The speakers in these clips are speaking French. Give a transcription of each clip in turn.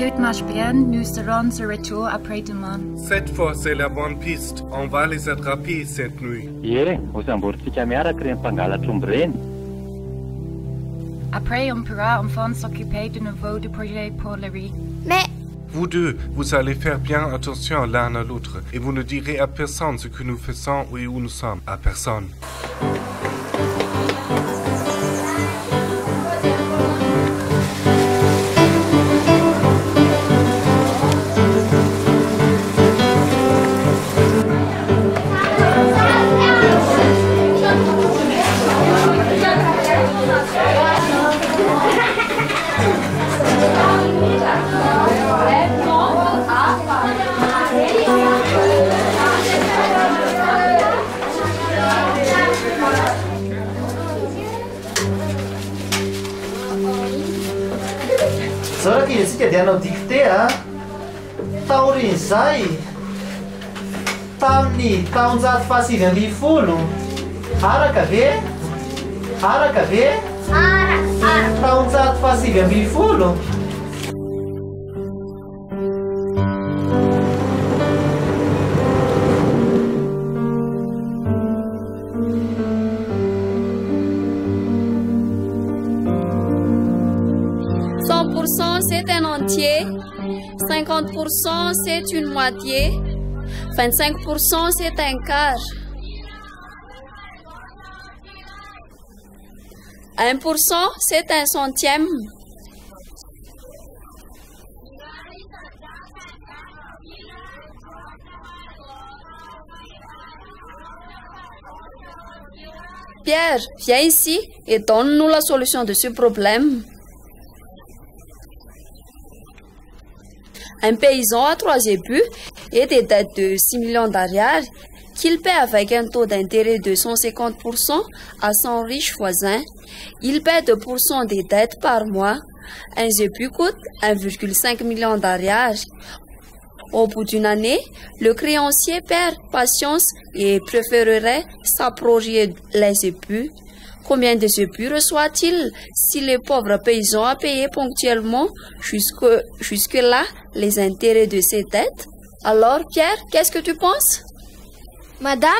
tout marche bien, nous serons de retour après-demain. Cette fois, c'est la bonne piste. On va les attraper cette nuit. Après, on pourra enfin s'occuper de nouveau du projet pour la rue. Mais... Vous deux, vous allez faire bien attention l'un à l'autre et vous ne direz à personne ce que nous faisons et où nous sommes. À personne. Zara isika dia hanao dicté a taorin'izay tamin'ny taonjato fahasivy amby folo araka ve taonjato fahasivy amby folo. C'est un entier, 50% c'est une moitié, 25% c'est un quart, 1% c'est un centième. Pierre, viens ici et donne-nous la solution de ce problème. Un paysan a 3 ébus et des dettes de 6 millions d'arrières qu'il paie avec un taux d'intérêt de 150% à son riche voisin. Il paie 2% des dettes par mois. Un ébu coûte 1,5 million d'arrières. Au bout d'une année, le créancier perd patience et préférerait s'approprier les ébus. Combien de ébus reçoit-il si le pauvre paysan a payé ponctuellement jusque-là les intérêts de ses dettes? Alors, Pierre, qu'est-ce que tu penses? Madame,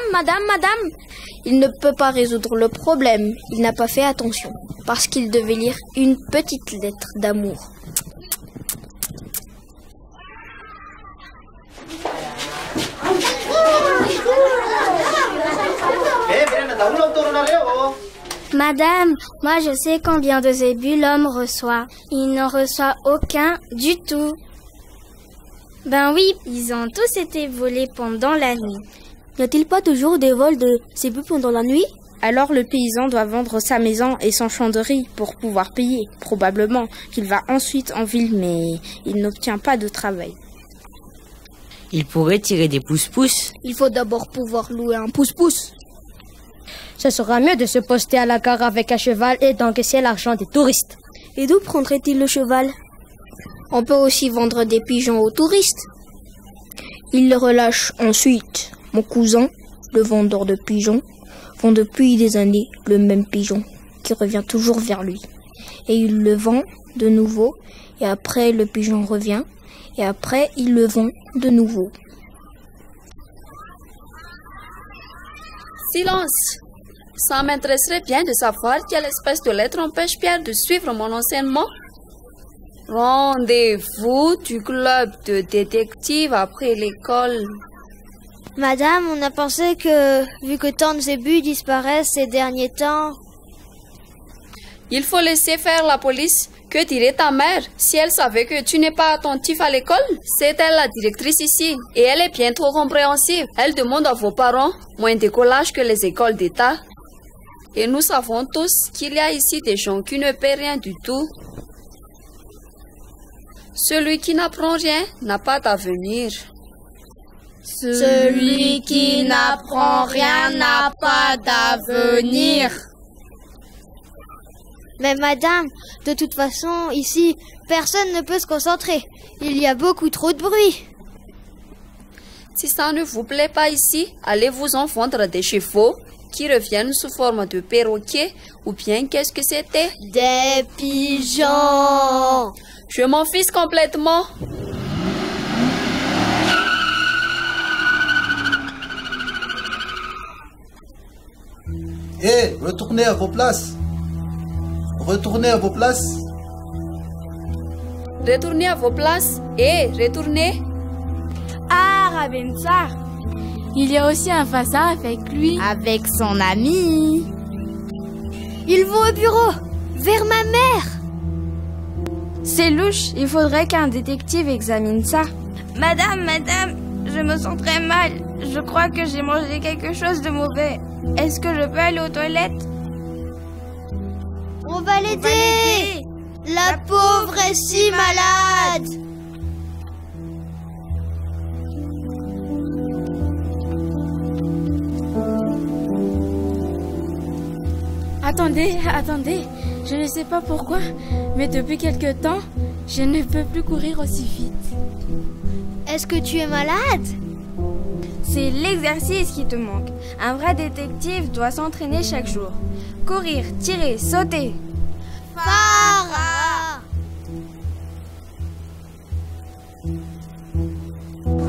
il ne peut pas résoudre le problème. Il n'a pas fait attention, parce qu'il devait lire une petite lettre d'amour. Madame, moi je sais combien de zébus l'homme reçoit. Il n'en reçoit aucun du tout. Ben oui, ils ont tous été volés pendant la nuit. N'y a-t-il pas toujours des vols de zébus pendant la nuit? Alors le paysan doit vendre sa maison et son champ de riz pour pouvoir payer. Probablement qu'il va ensuite en ville, mais il n'obtient pas de travail. Il pourrait tirer des pousse-pousse. Il faut d'abord pouvoir louer un pousse-pousse. Ce sera mieux de se poster à la gare avec un cheval et d'encaisser l'argent des touristes. Et d'où prendrait-il le cheval? On peut aussi vendre des pigeons aux touristes. Il le relâche ensuite. Mon cousin, le vendeur de pigeons, vend depuis des années le même pigeon qui revient toujours vers lui. Et il le vend de nouveau, et après le pigeon revient, et après il le vend de nouveau. Silence! Ça m'intéresserait bien de savoir quelle espèce de lettre empêche Pierre de suivre mon enseignement. Rendez-vous du club de détectives après l'école. Madame, on a pensé que, vu que tant de zébus disparaissent ces derniers temps... Il faut laisser faire la police. Que dirait ta mère si elle savait que tu n'es pas attentif à l'école? C'est elle la directrice ici et elle est bien trop compréhensive. Elle demande à vos parents moins de collage que les écoles d'État. Et nous savons tous qu'il y a ici des gens qui ne paient rien du tout. Celui qui n'apprend rien n'a pas d'avenir. Celui qui n'apprend rien n'a pas d'avenir. Mais madame, de toute façon, ici, personne ne peut se concentrer. Il y a beaucoup trop de bruit. Si ça ne vous plaît pas ici, allez vous en vendre des chevaux qui reviennent sous forme de perroquets ou bien qu'est-ce que c'était? Des pigeons. Je m'en fiche complètement. Hé, retournez à vos places. Retournez à vos places. Retournez à vos places. Retournez. Ah, Ravenza. Il y a aussi un Fassa avec lui. Avec son ami. Ils vont au bureau, vers ma mère. C'est louche, il faudrait qu'un détective examine ça. Madame, je me sens très mal. Je crois que j'ai mangé quelque chose de mauvais. Est-ce que je peux aller aux toilettes? On va l'aider. La pauvre est si malade. Attendez, je ne sais pas pourquoi, mais depuis quelque temps, je ne peux plus courir aussi vite. Est-ce que tu es malade? C'est l'exercice qui te manque. Un vrai détective doit s'entraîner chaque jour. Courir, tirer, sauter. Farah!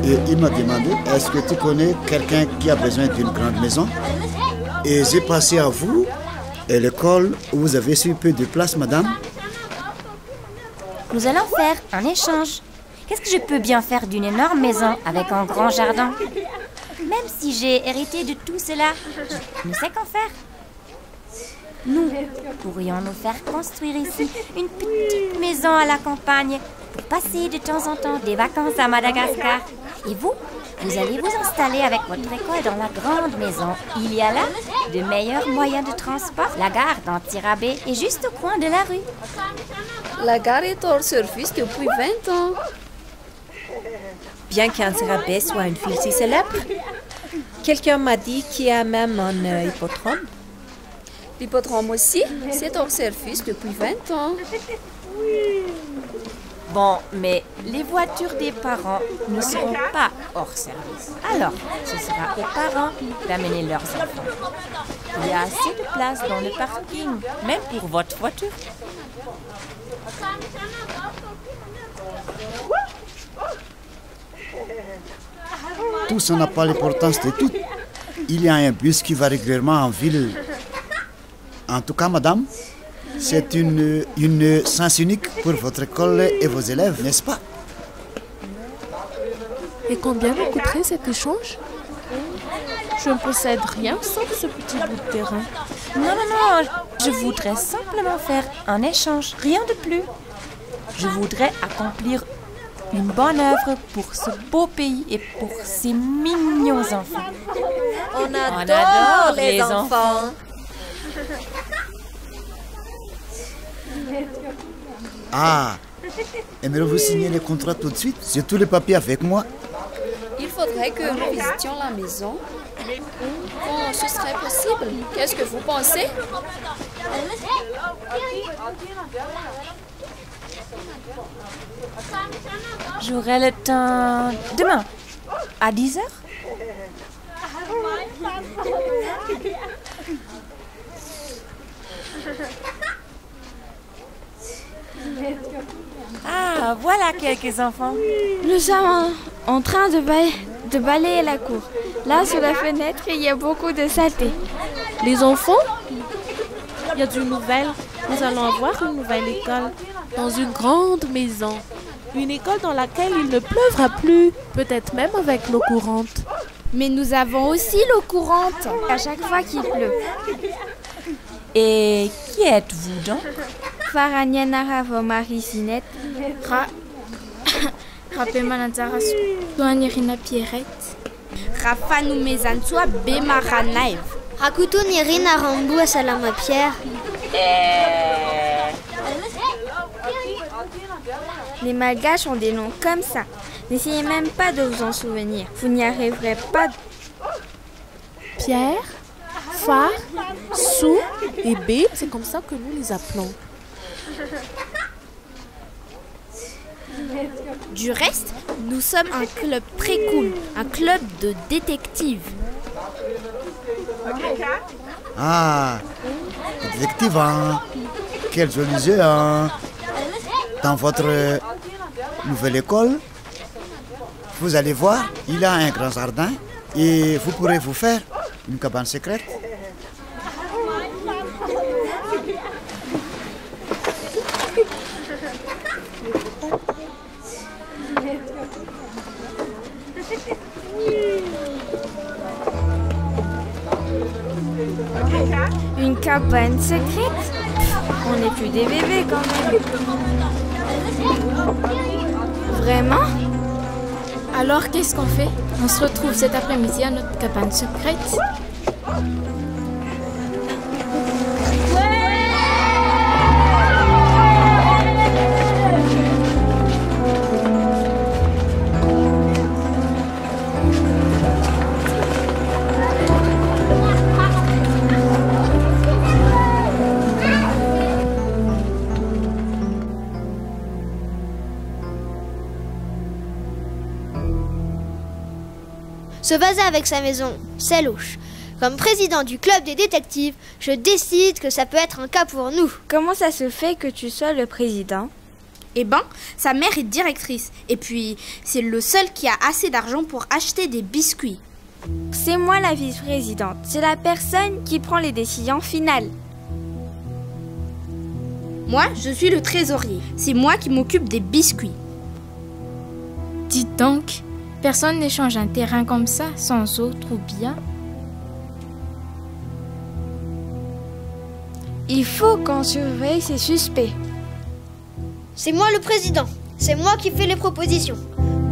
Et il m'a demandé, est-ce que tu connais quelqu'un qui a besoin d'une grande maison? Et j'ai passé à vous et l'école où vous avez si peu de place, madame. Nous allons faire un échange. Qu'est-ce que je peux bien faire d'une énorme maison avec un grand jardin? Même si j'ai hérité de tout cela, je ne sais qu'en faire. Nous pourrions nous faire construire ici une petite maison à la campagne pour passer de temps en temps des vacances à Madagascar. Et vous allez vous installer avec votre école dans la grande maison. Il y a là de meilleurs moyens de transport. La gare d'Antirabé est juste au coin de la rue. La gare est hors service depuis 20 ans. Bien qu'Antirabé soit une ville si célèbre, quelqu'un m'a dit qu'il y a même un hippodrome. L'hippodrome aussi, c'est hors service depuis 20 ans. Bon, mais les voitures des parents ne seront pas hors service. Alors, ce sera aux parents d'amener leurs enfants. Il y a assez de place dans le parking, même pour votre voiture. Tout ça n'a pas l'importance de tout. Il y a un bus qui va régulièrement en ville. En tout cas, madame, c'est une sens unique pour votre école et vos élèves, n'est-ce pas? Et combien me coûterait cet échange? Je ne possède rien sauf ce petit bout de terrain. Non, je voudrais simplement faire un échange, rien de plus. Je voudrais accomplir une bonne œuvre pour ce beau pays et pour ces mignons enfants. On adore les enfants. Ah, aimeriez-vous signer les contrats tout de suite? J'ai tous les papiers avec moi. Il faudrait que nous visitions la maison. Bon, ce serait possible. Qu'est-ce que vous pensez? J'aurai le temps demain, à 10h. Ah, voilà quelques enfants. Nous sommes en train de balayer la cour. Là, sur la fenêtre, il y a beaucoup de saleté. Les enfants? Il y a d'une nouvelle. Nous allons avoir une nouvelle école dans une grande maison. Une école dans laquelle il ne pleuvra plus, peut-être même avec l'eau courante. Mais nous avons aussi l'eau courante à chaque fois qu'il pleut. Et qui êtes-vous donc? Faraniana Marisinet, Rapemananzaras, Doanirina Pierrette, Rafanu Mezansoa Bemaranaev, Rakuto Nirina Rambou à Salama Pierre. Les Malgaches ont des noms comme ça. N'essayez même pas de vous en souvenir. Vous n'y arriverez pas. Pierre, Far, Sou et B, c'est comme ça que nous les appelons. Du reste, nous sommes un club très cool, un club de détectives. Ah, détective, hein? Quel joli jeu, hein? dans votre nouvelle école, vous allez voir, il y a un grand jardin et vous pourrez vous faire une cabane secrète. Une cabane secrète? On n'est plus des bébés quand même. Vraiment? Alors qu'est-ce qu'on fait? On se retrouve cet après-midi à notre cabane secrète. Se vaser avec sa maison, c'est louche. Comme président du club des détectives, je décide que ça peut être un cas pour nous. Comment ça se fait que tu sois le président? Eh ben, sa mère est directrice. Et puis, c'est le seul qui a assez d'argent pour acheter des biscuits. C'est moi la vice-présidente. C'est la personne qui prend les décisions finales. Moi, je suis le trésorier. C'est moi qui m'occupe des biscuits. Dites donc, personne n'échange un terrain comme ça sans autre ou bien? Il faut qu'on surveille ces suspects. C'est moi le président. C'est moi qui fais les propositions.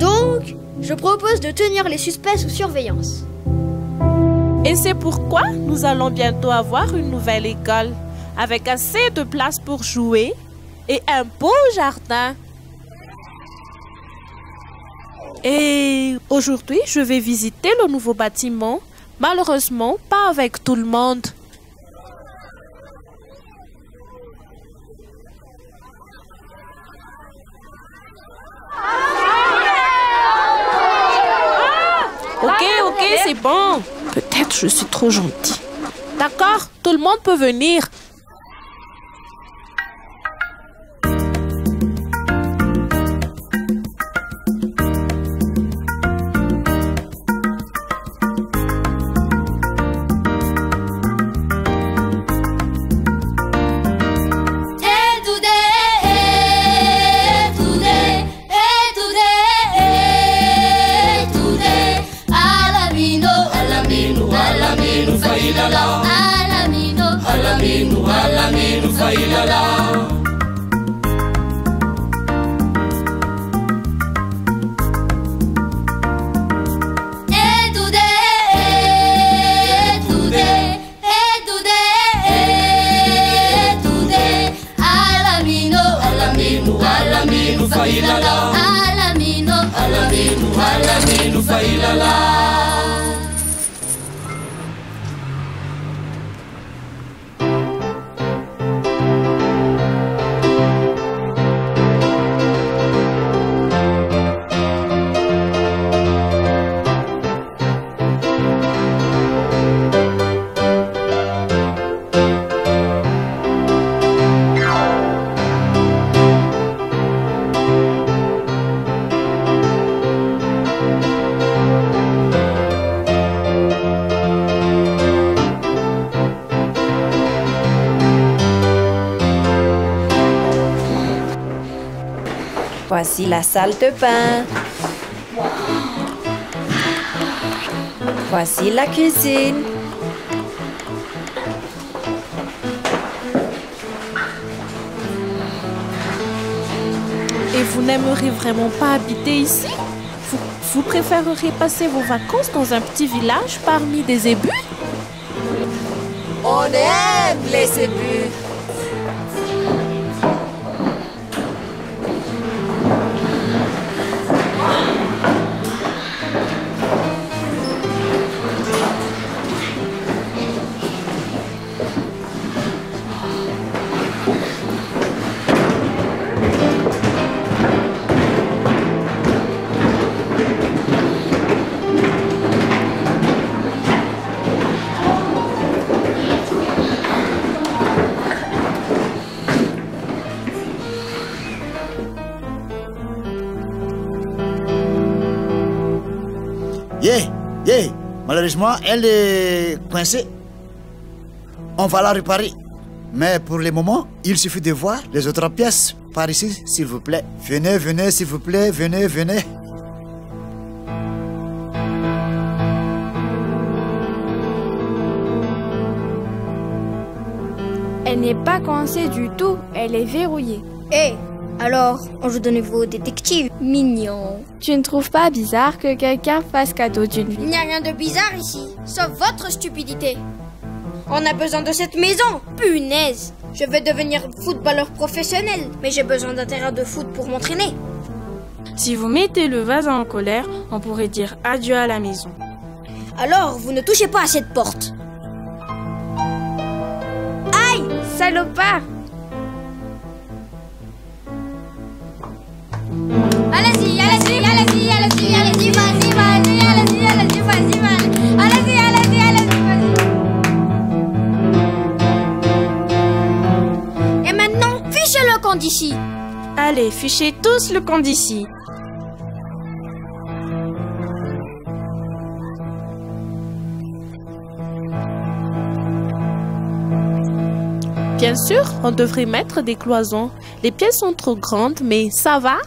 Donc, je propose de tenir les suspects sous surveillance. Et c'est pourquoi nous allons bientôt avoir une nouvelle école, avec assez de place pour jouer et un beau jardin. Et aujourd'hui, je vais visiter le nouveau bâtiment. Malheureusement, pas avec tout le monde. Ok, c'est bon. Peut-être je suis trop gentille. D'accord, tout le monde peut venir. Voici la salle de bain. Voici la cuisine. Et vous n'aimeriez vraiment pas habiter ici? Vous préféreriez passer vos vacances dans un petit village parmi des ébus? On aime les ébus. Malheureusement, elle est coincée. On va la réparer. Mais pour le moment, il suffit de voir les autres pièces. Par ici, s'il vous plaît. Venez, venez, s'il vous plaît. Venez, venez. Elle n'est pas coincée du tout, elle est verrouillée. Hé, alors, on joue de nouveau au détective. Mignon. Tu ne trouves pas bizarre que quelqu'un fasse cadeau d'une vie? Il n'y a rien de bizarre ici, sauf votre stupidité. On a besoin de cette maison. Punaise. Je vais devenir footballeur professionnel, mais j'ai besoin d'un terrain de foot pour m'entraîner. Si vous mettez le voisin en colère, on pourrait dire adieu à la maison. Alors, vous ne touchez pas à cette porte. Aïe, salopard! Allez-y, allez-y, allez-y, allez-y, allez-y, vas-y, vas-y, allez-y, allez-y, vas-y, vas-y, allez-y, allez-y, allez-y, vas-y. Et maintenant, fichez le camp d'ici. Allez, fichez tous le camp d'ici. Bien sûr, on devrait mettre des cloisons. Les pièces sont trop grandes, mais ça va?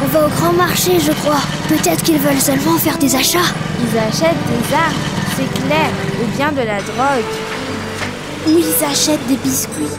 On va au grand marché, je crois. Peut-être qu'ils veulent seulement faire des achats. Ils achètent des armes, c'est clair, ou bien de la drogue. Ou ils achètent des biscuits.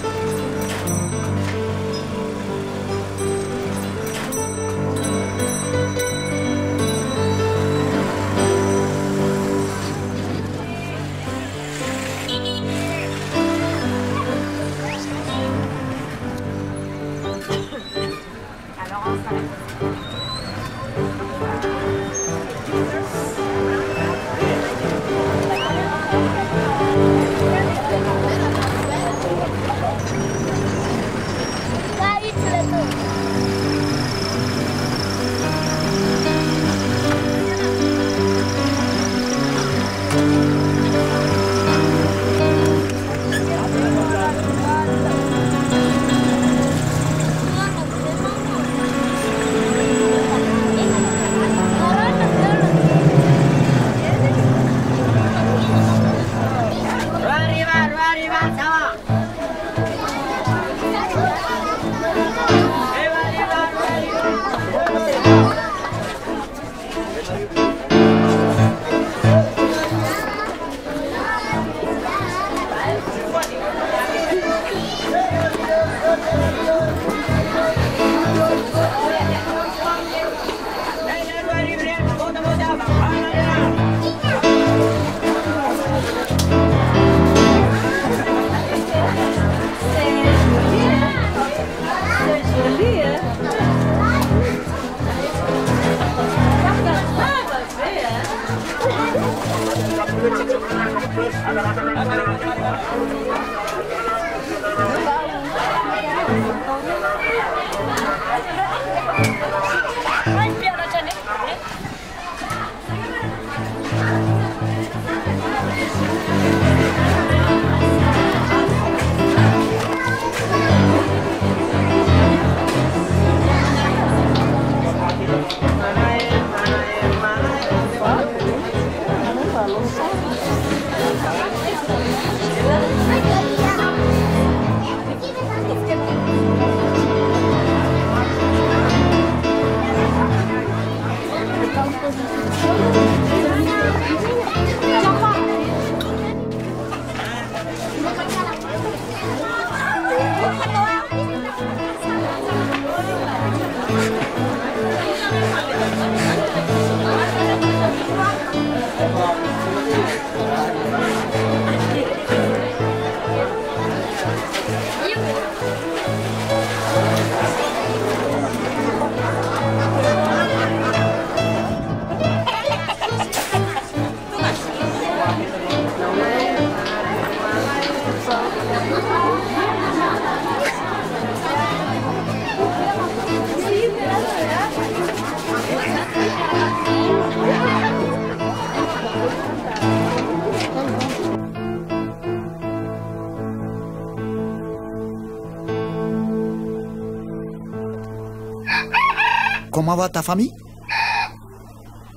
Comment va ta famille?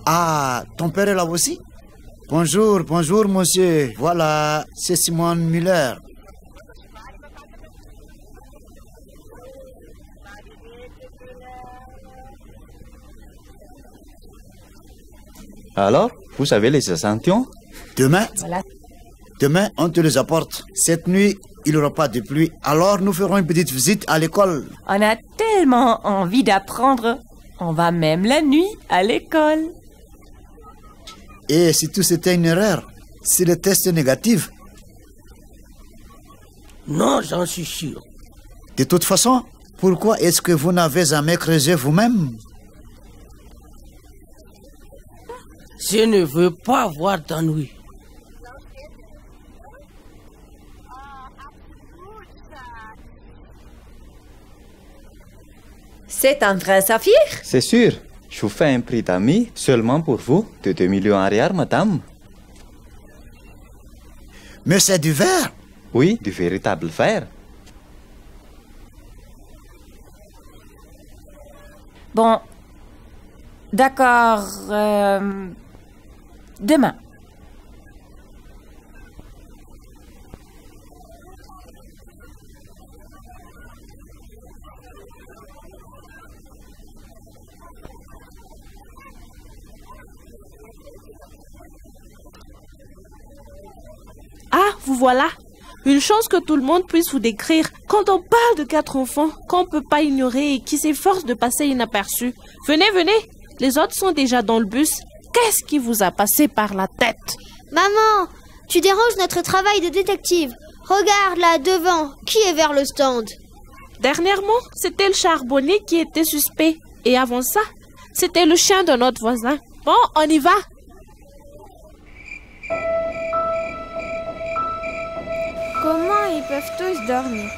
Ah, ton père est là aussi? Bonjour, bonjour monsieur. Voilà, c'est Simon Müller. Alors, vous avez les échantillons? Demain? Voilà. Demain, on te les apporte. Cette nuit, il n'y aura pas de pluie. Alors, nous ferons une petite visite à l'école. On a tellement envie d'apprendre. On va même la nuit à l'école. Et si tout c'était une erreur, si le test est négatif? Non, j'en suis sûr. De toute façon, pourquoi est-ce que vous n'avez jamais creusé vous-même? Je ne veux pas voir d'ennui. C'est un vrai saphir? C'est sûr. Je vous fais un prix d'amis seulement pour vous, de 2 millions arrière, madame. Mais c'est du verre? Oui, du véritable verre. Bon, d'accord. Demain. Ah, vous voilà. Une chance que tout le monde puisse vous décrire. Quand on parle de 4 enfants, qu'on ne peut pas ignorer et qui s'efforcent de passer inaperçus. Venez, venez. Les autres sont déjà dans le bus. Qu'est-ce qui vous a passé par la tête? Maman, tu déranges notre travail de détective. Regarde là, devant. Qui est vers le stand? Dernièrement, c'était le charbonnier qui était suspect. Et avant ça, c'était le chien de notre voisin. Bon, on y va. Comment ils peuvent tous dormir?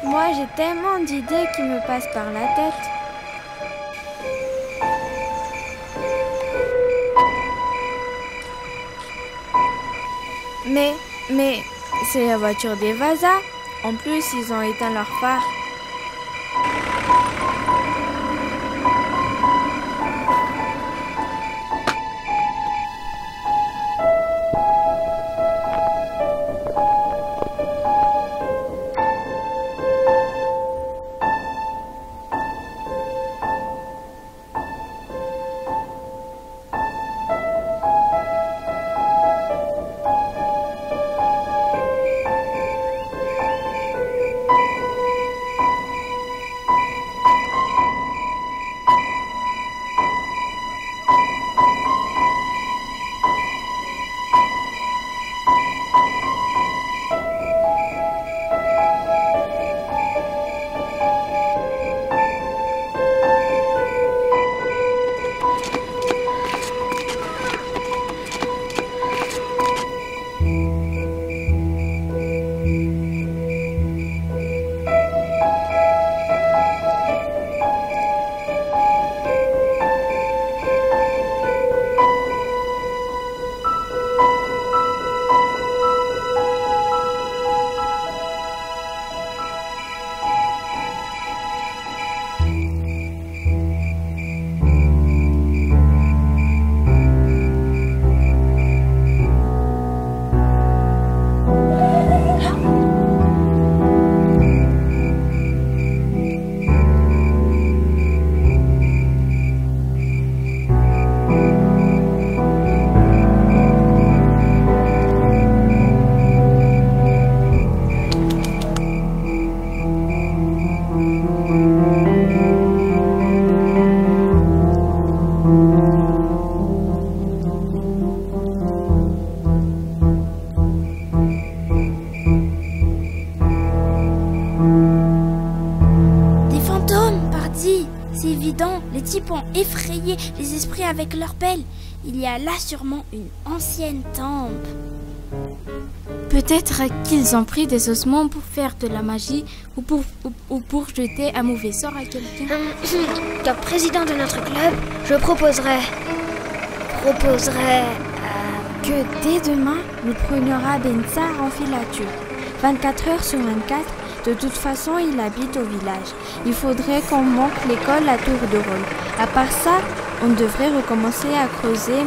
Moi, j'ai tellement d'idées qui me passent par la tête. Mais, c'est la voiture des Vaza. En plus, ils ont éteint leur phare. C'est évident, les types ont effrayé les esprits avec leurs pelles. Il y a là sûrement une ancienne tombe. Peut-être qu'ils ont pris des ossements pour faire de la magie ou pour jeter un mauvais sort à quelqu'un. Comme président de notre club, je proposerais que dès demain, nous prenions Rabensar en filature. 24 heures sur 24, de toute façon, il habite au village. Il faudrait qu'on monte l'école à tour de rôle. À part ça, on devrait recommencer à creuser.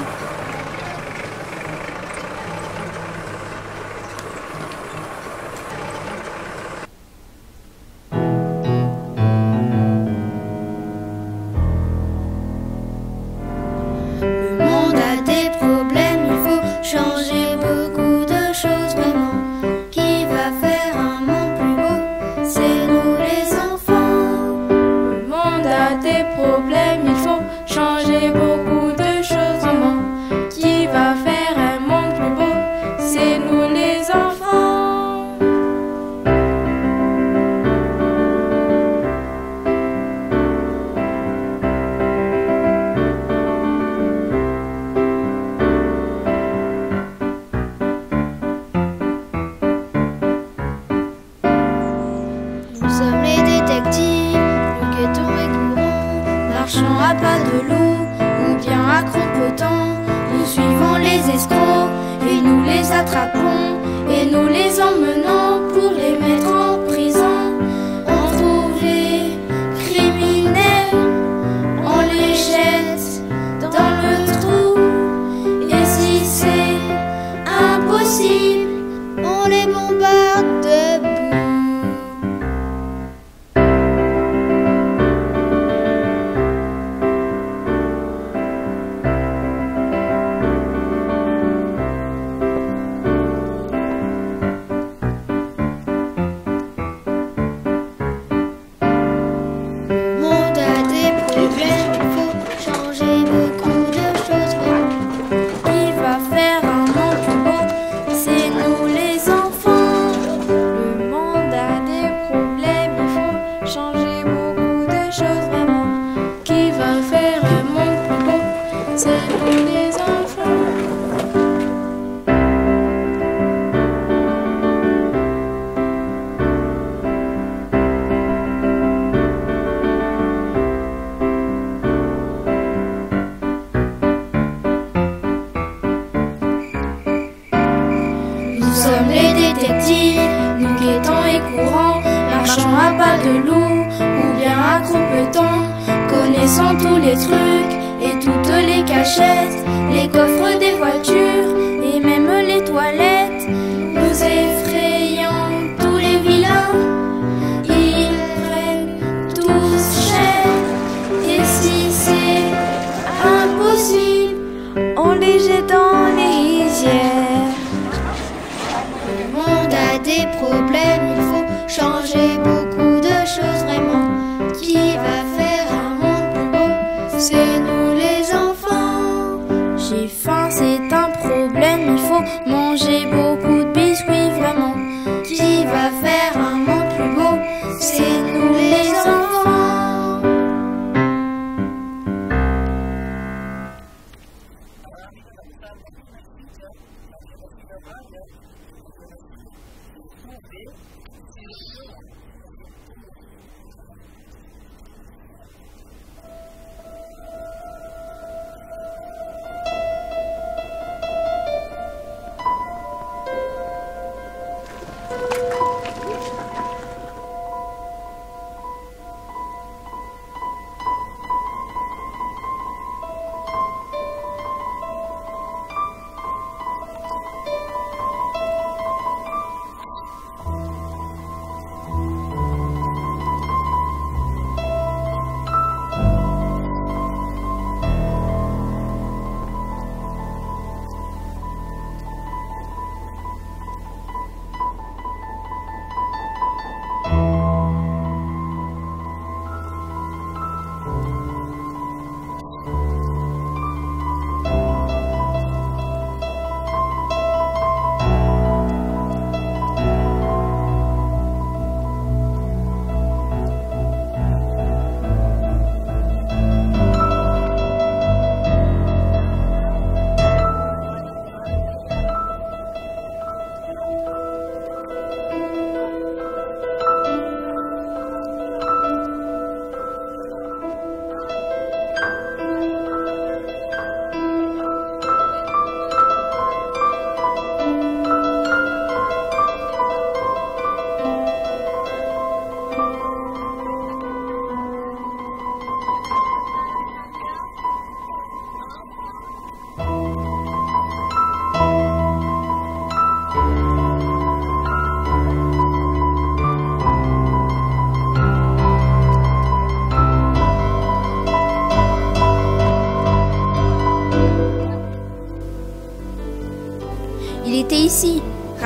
J'ai faim, c'est un problème.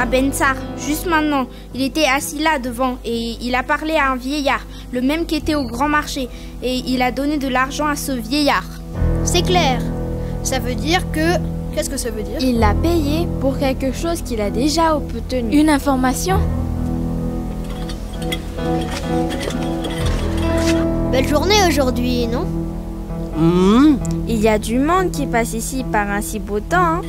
Rabensar, juste maintenant. Il était assis là devant et il a parlé à un vieillard, le même qui était au grand marché, et il a donné de l'argent à ce vieillard. C'est clair. Ça veut dire que... Qu'est-ce que ça veut dire? Il l'a payé pour quelque chose qu'il a déjà obtenu. Une information? Belle journée aujourd'hui, non? Il y a du monde qui passe ici par un si beau temps.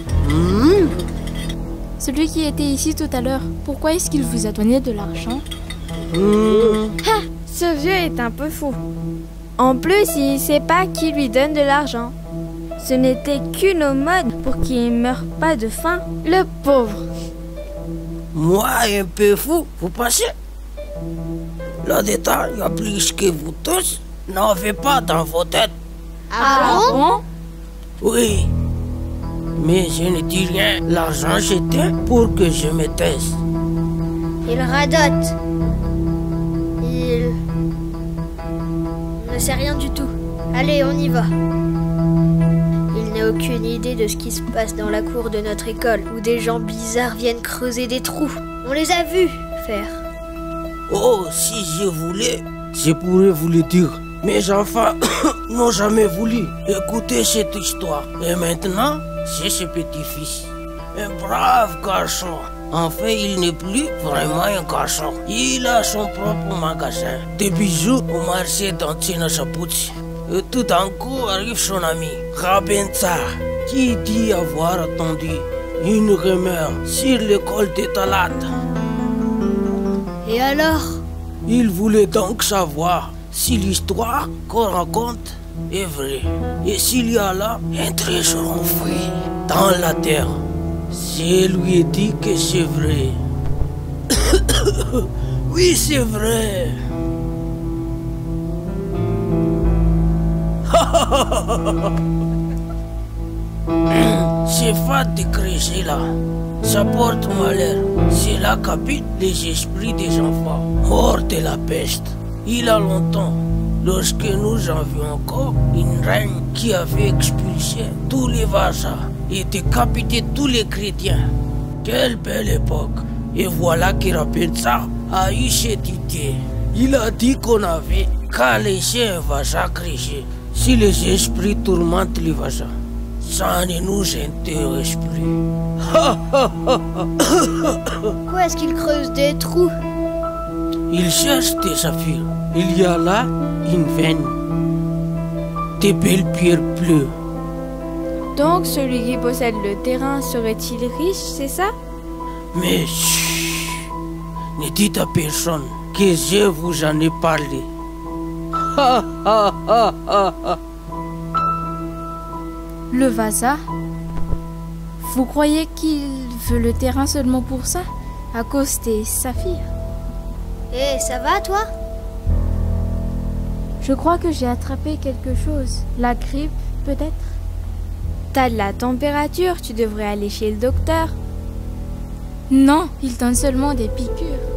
Celui qui était ici tout à l'heure, pourquoi est-ce qu'il vous a donné de l'argent? Ce vieux est un peu fou. En plus, il ne sait pas qui lui donne de l'argent. Ce n'était qu'une mode pour qu'il ne meure pas de faim, le pauvre. Moi, un peu fou, vous pensez? Là-dedans, il y a plus que vous tous n'avez pas dans vos têtes. Ah bon? Oui. Mais je ne dis rien. L'argent, c'était pour que je me taise. Il radote. Il ne sait rien du tout. Allez, on y va. Il n'a aucune idée de ce qui se passe dans la cour de notre école, où des gens bizarres viennent creuser des trous. On les a vus faire. Oh, si je voulais, je pourrais vous le dire. Mes enfants n'ont jamais voulu écouter cette histoire. Et maintenant, c'est ce petit-fils. Un brave garçon. En fait, il n'est plus vraiment un garçon. Il a son propre magasin de bijoux au marché d'Antsina-Sapouti. Et tout d'un coup arrive son ami, Rabensar, qui dit avoir attendu une rumeur sur l'école de Talat. Et alors? Il voulait donc savoir si l'histoire qu'on raconte est vraie. Et s'il y a là un trésor enfoui dans la terre. Je lui ai dit que c'est vrai. Oui, c'est vrai. C'est fat de creuser là. Ça porte malheur. C'est là qu'habitent les esprits des enfants morts de la peste. Il y a longtemps, lorsque nous avions encore une reine qui avait expulsé tous les Vasas et décapité tous les chrétiens. Quelle belle époque! Et voilà que Rabensar a eu cette idée. Il a dit qu'on avait qu'à laisser un Vasa creuser. Si les esprits tourmentent les Vasas, ça ne nous intéresse plus. Pourquoi est-ce qu'il creuse des trous? Il cherche des saphirs. Il y a là une veine. Des belles pierres bleues. Donc celui qui possède le terrain serait-il riche, c'est ça? Mais chut, ne dites à personne que je vous en ai parlé. Le Vasa? Vous croyez qu'il veut le terrain seulement pour ça? À cause des saphirs? Eh, ça va toi? Je crois que j'ai attrapé quelque chose. La grippe, peut-être? T'as de la température, tu devrais aller chez le docteur. Non, il donne seulement des piqûres.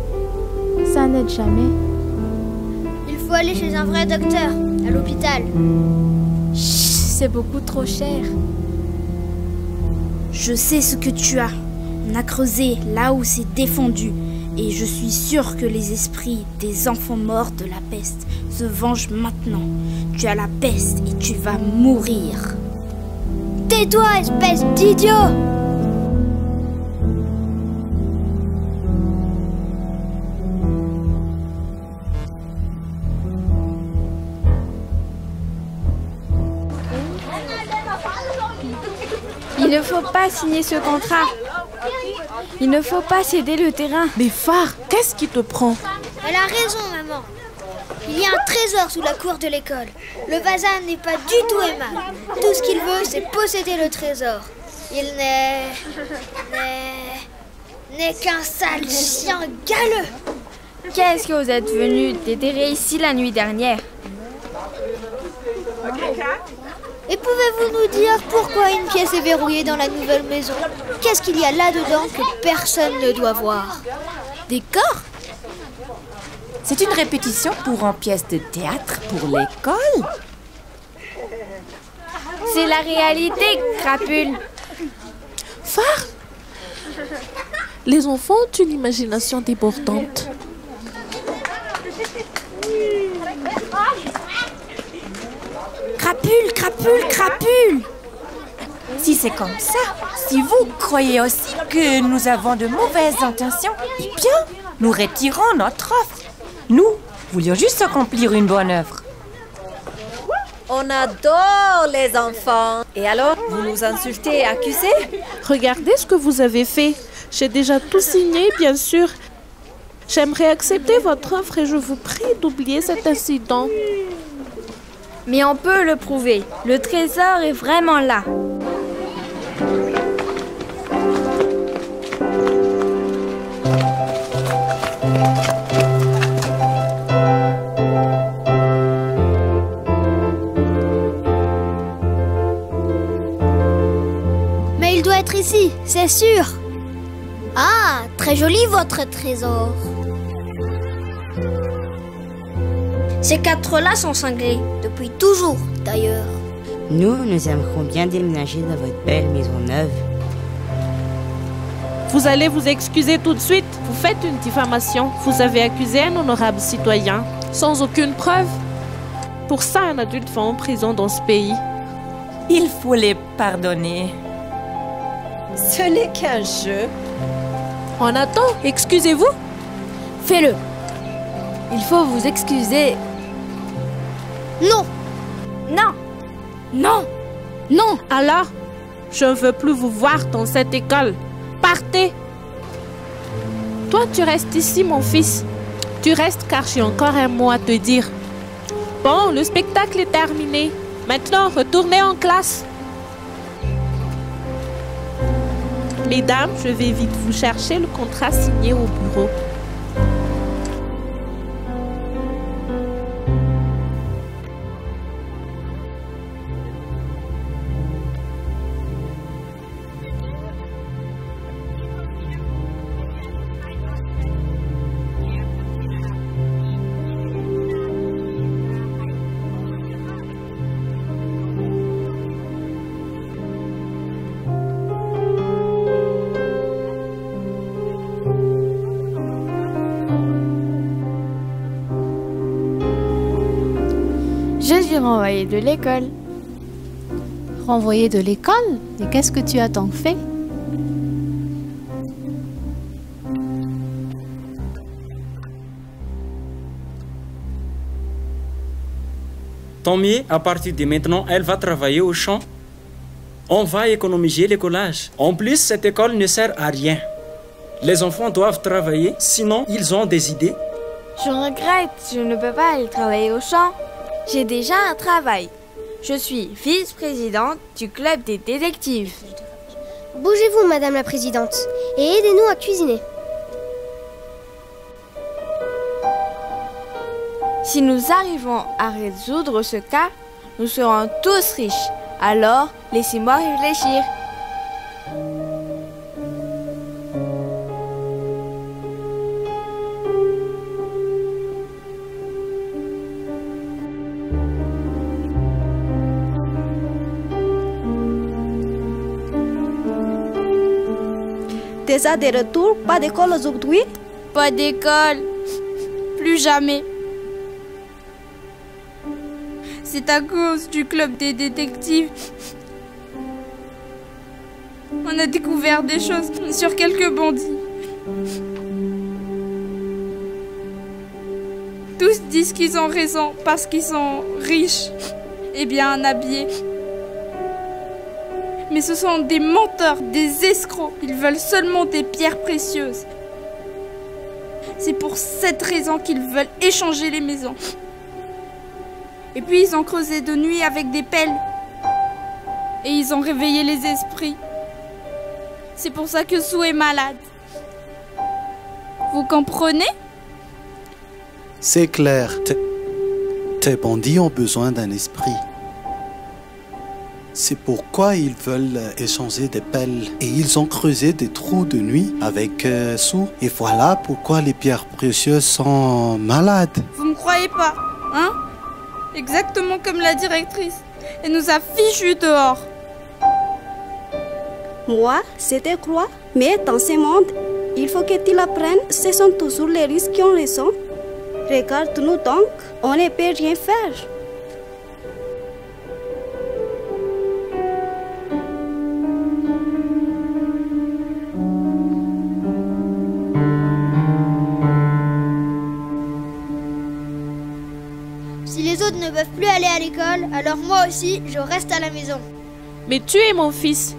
Ça n'aide jamais. Il faut aller chez un vrai docteur, à l'hôpital. Chut, c'est beaucoup trop cher. Je sais ce que tu as. On a creusé là où c'est défendu. Et je suis sûre que les esprits des enfants morts de la peste se vengent maintenant. Tu as la peste et tu vas mourir. Tais-toi, espèce d'idiot! Il ne faut pas signer ce contrat. Il ne faut pas céder le terrain. Mais Phare, qu'est-ce qui te prend? Elle a raison, maman. Il y a un trésor sous la cour de l'école. Le Vasa n'est pas du tout aimable. Tout ce qu'il veut, c'est posséder le trésor. Il n'est qu'un sale chien galeux. Qu'est-ce que vous êtes venu déterrer ici la nuit dernière? Et pouvez-vous nous dire pourquoi une pièce est verrouillée dans la nouvelle maison? Qu'est-ce qu'il y a là-dedans que personne ne doit voir? Des corps? C'est une répétition pour une pièce de théâtre pour l'école. C'est la réalité, crapule. Phare, Les enfants ont une imagination débordante. Crapule, crapule, crapule! Si c'est comme ça, si vous croyez aussi que nous avons de mauvaises intentions, eh bien, nous retirons notre offre. Nous voulions juste accomplir une bonne œuvre. On adore les enfants. Et alors, vous nous insultez et accusez? Regardez ce que vous avez fait. J'ai déjà tout signé, bien sûr. J'aimerais accepter votre offre et je vous prie d'oublier cet incident. Mais on peut le prouver. Le trésor est vraiment là. Mais il doit être ici, c'est sûr. Ah, très joli votre trésor. Ces quatre-là sont cinglés, depuis toujours d'ailleurs. Nous aimerions bien déménager dans votre belle maison neuve. Vous allez vous excuser tout de suite. Vous faites une diffamation. Vous avez accusé un honorable citoyen, sans aucune preuve. Pour ça, un adulte va en prison dans ce pays. Il faut les pardonner. Ce n'est qu'un jeu. En attend, excusez-vous. Fais-le. Il faut vous excuser. Non. Non. Non. Non. Alors, je ne veux plus vous voir dans cette école. Partez. Toi, tu restes ici, mon fils. Tu restes car j'ai encore un mot à te dire. Bon, le spectacle est terminé. Maintenant, retournez en classe. Mesdames, je vais vite vous chercher le contrat signé au bureau. Je suis renvoyée de l'école. Renvoyée de l'école? Et qu'est-ce que tu as donc fait? Tant mieux, à partir de maintenant, elle va travailler au champ. On va économiser les collages. En plus, cette école ne sert à rien. Les enfants doivent travailler, sinon ils ont des idées. Je regrette, je ne peux pas aller travailler au champ. J'ai déjà un travail. Je suis vice-présidente du club des détectives. Bougez-vous, Madame la Présidente, et aidez-nous à cuisiner. Si nous arrivons à résoudre ce cas, nous serons tous riches. Alors, laissez-moi réfléchir. Déjà de retour, pas d'école aujourd'hui? Pas d'école. Plus jamais. C'est à cause du club des détectives. On a découvert des choses sur quelques bandits. Tous disent qu'ils ont raison parce qu'ils sont riches et bien habillés. Mais ce sont des menteurs, des escrocs. Ils veulent seulement des pierres précieuses. C'est pour cette raison qu'ils veulent échanger les maisons. Et puis ils ont creusé de nuit avec des pelles. Et ils ont réveillé les esprits. C'est pour ça que Sue est malade. Vous comprenez? C'est clair. Tes bandits ont besoin d'un esprit. C'est pourquoi ils veulent échanger des pelles. Et ils ont creusé des trous de nuit avec Sue. Et voilà pourquoi les pierres précieuses sont malades. Vous me croyez pas, hein? Exactement comme la directrice. Elle nous a fichus dehors. Moi, c'était quoi? Mais dans ce monde, Il faut que tu l'apprennes. Ce sont toujours les risques qu'on ressent. Regarde-nous donc, on ne peut rien faire. Si les autres ne peuvent plus aller à l'école, alors moi aussi, je reste à la maison. Mais tu es mon fils.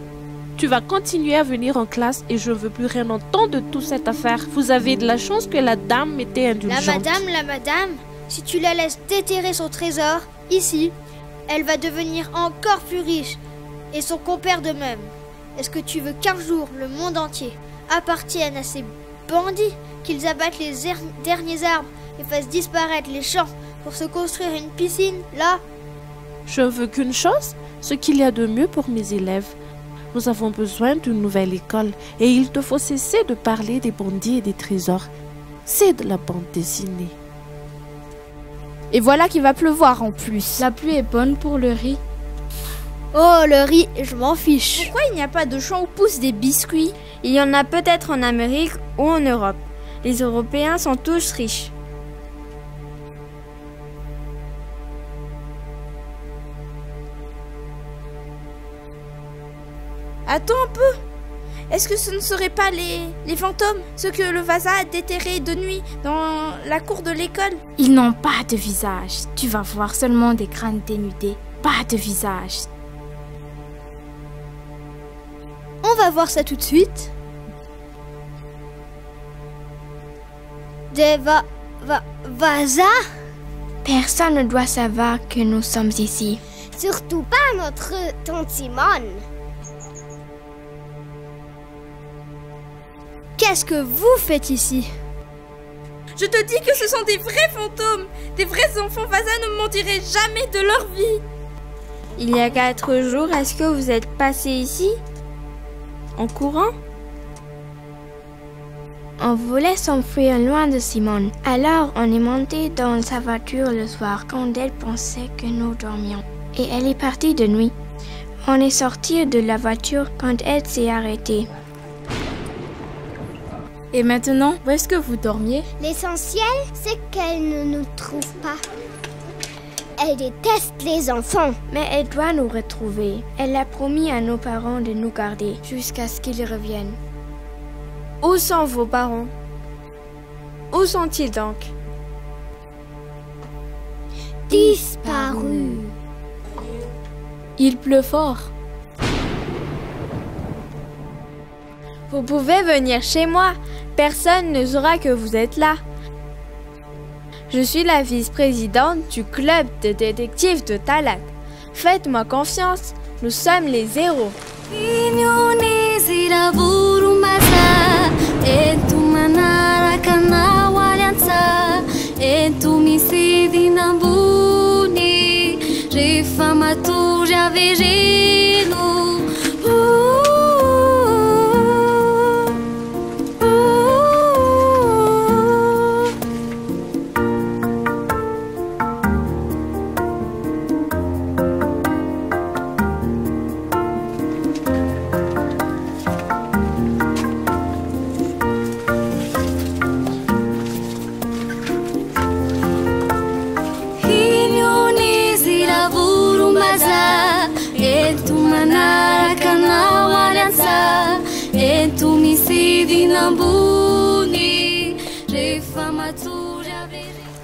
Tu vas continuer à venir en classe et je ne veux plus rien entendre de toute cette affaire. Vous avez de la chance que la dame était indulgente. La madame, si tu la laisses déterrer son trésor, ici, elle va devenir encore plus riche. Et son compère de même. Est-ce que tu veux qu'un jour, le monde entier appartienne à ces bandits, qu'ils abattent les derniers arbres et fassent disparaître les champs pour se construire une piscine, là? Je ne veux qu'une chose, ce qu'il y a de mieux pour mes élèves. Nous avons besoin d'une nouvelle école et il te faut cesser de parler des bandits et des trésors. C'est de la bande dessinée. Et voilà qu'il va pleuvoir en plus. La pluie est bonne pour le riz. Oh, le riz, je m'en fiche. Pourquoi il n'y a pas de champ où poussent des biscuits? Il y en a peut-être en Amérique ou en Europe. Les Européens sont tous riches. Attends un peu. Est-ce que ce ne seraient pas les fantômes, ceux que le Vasa a déterrés de nuit dans la cour de l'école? Ils n'ont pas de visage. Tu vas voir seulement des crânes dénudés. Pas de visage. On va voir ça tout de suite. Des Vasa? Personne ne doit savoir que nous sommes ici. Surtout pas notre tante Simone. Qu'est-ce que vous faites ici? Je te dis que ce sont des vrais fantômes. Des vrais enfants Vasa ne mentiraient jamais de leur vie. Il y a 4 jours, est-ce que vous êtes passé ici? En courant? On voulait s'enfuir loin de Simone. Alors on est monté dans sa voiture le soir quand elle pensait que nous dormions. Et elle est partie de nuit. On est sorti de la voiture quand elle s'est arrêtée. Et maintenant, où est-ce que vous dormiez? L'essentiel, c'est qu'elle ne nous trouve pas. Elle déteste les enfants. Mais elle doit nous retrouver. Elle a promis à nos parents de nous garder jusqu'à ce qu'ils reviennent. Où sont vos parents? Où sont-ils donc? Disparus. Il pleut fort. Vous pouvez venir chez moi. Personne ne saura que vous êtes là. Je suis la vice-présidente du club de détectives de Talat. Faites-moi confiance, nous sommes les héros.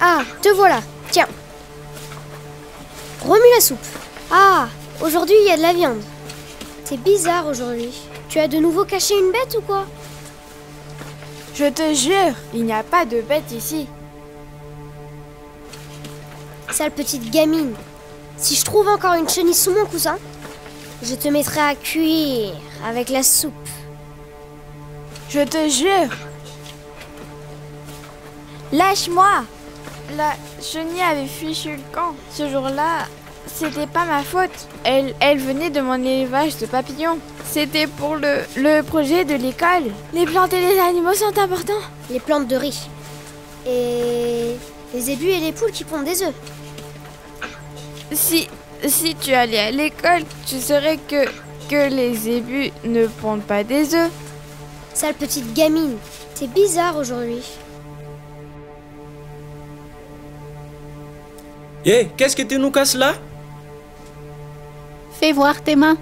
Ah, te voilà. Tiens. Remue la soupe. Ah, aujourd'hui il y a de la viande. C'est bizarre aujourd'hui. Tu as de nouveau caché une bête ou quoi? Je te jure, il n'y a pas de bête ici. Sale petite gamine. Si je trouve encore une chenille sous mon coussin, je te mettrai à cuire avec la soupe. Je te jure. Lâche-moi. La chenille avait fui chez le camp. Ce jour-là, c'était pas ma faute. Elle venait de mon élevage de papillons. C'était pour le projet de l'école. Les plantes et les animaux sont importants. Les plantes de riz. Et les ébus et les poules qui pondent des œufs. Si tu allais à l'école, tu saurais que les ébus ne pondent pas des œufs. Sale petite gamine. T'es bizarre aujourd'hui. Hé, qu'est-ce que tu nous casses là? Fais voir tes mains.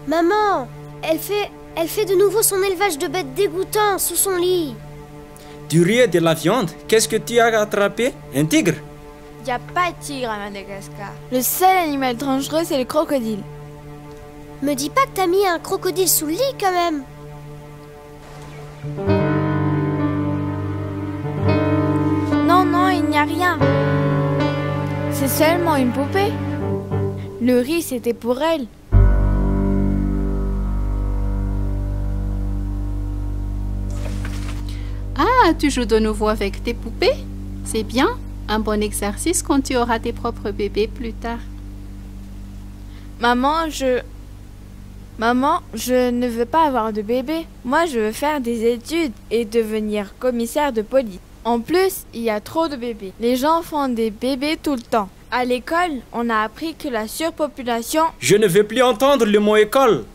Maman, elle fait de nouveau son élevage de bêtes dégoûtant sous son lit. Du riz et de la viande? Qu'est-ce que tu as attrapé? Un tigre? Il n'y a pas de tigre à Madagascar. Le seul animal dangereux, c'est le crocodile. Me dis pas que t'as mis un crocodile sous le lit quand même. Non, non, il n'y a rien. C'est seulement une poupée. Le riz, c'était pour elle. Ah, tu joues de nouveau avec tes poupées? C'est bien, un bon exercice quand tu auras tes propres bébés plus tard. Maman, je ne veux pas avoir de bébé. Moi, je veux faire des études et devenir commissaire de police. En plus, il y a trop de bébés. Les gens font des bébés tout le temps. À l'école, on a appris que la surpopulation... Je ne veux plus entendre le mot école.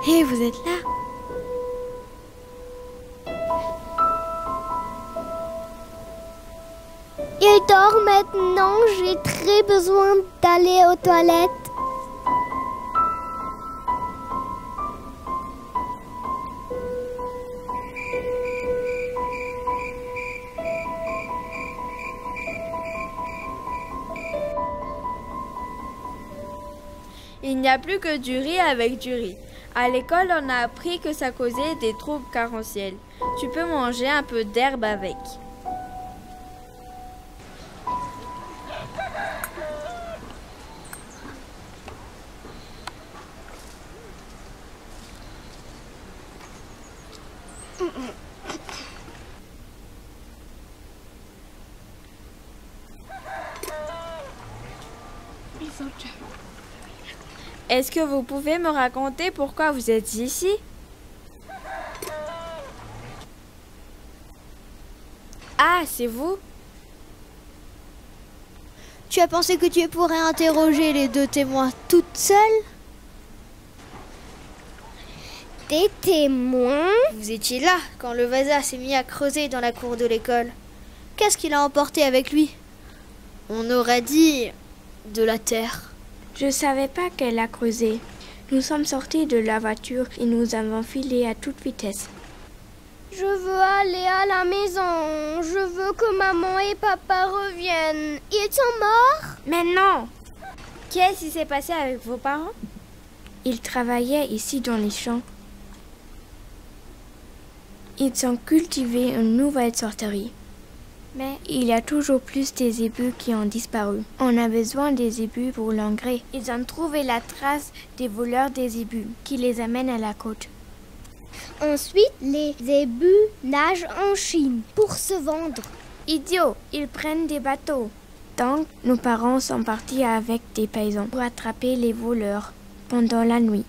Hé, vous êtes là? Il dort maintenant, j'ai très besoin d'aller aux toilettes. Il n'y a plus que du riz avec du riz. À l'école, on a appris que ça causait des troubles carentiels. Tu peux manger un peu d'herbe avec. Est-ce que vous pouvez me raconter pourquoi vous êtes ici? Ah, c'est vous? Tu as pensé que tu pourrais interroger les deux témoins toute seule? Des témoins? Vous étiez là quand le Vasa s'est mis à creuser dans la cour de l'école. Qu'est-ce qu'il a emporté avec lui? On aurait dit de la terre. Je savais pas qu'elle a creusé. Nous sommes sortis de la voiture et nous avons filé à toute vitesse. Je veux aller à la maison. Je veux que maman et papa reviennent. Ils sont morts? Mais non! Qu'est-ce qui s'est passé avec vos parents? Ils travaillaient ici dans les champs. Ils ont cultivé une nouvelle sorterie. Mais il y a toujours plus des zébus qui ont disparu. On a besoin des zébus pour l'engrais. Ils ont trouvé la trace des voleurs des zébus qui les amènent à la côte. Ensuite, les zébus nagent en Chine pour se vendre. Idiots, ils prennent des bateaux. Donc, nos parents sont partis avec des paysans pour attraper les voleurs pendant la nuit.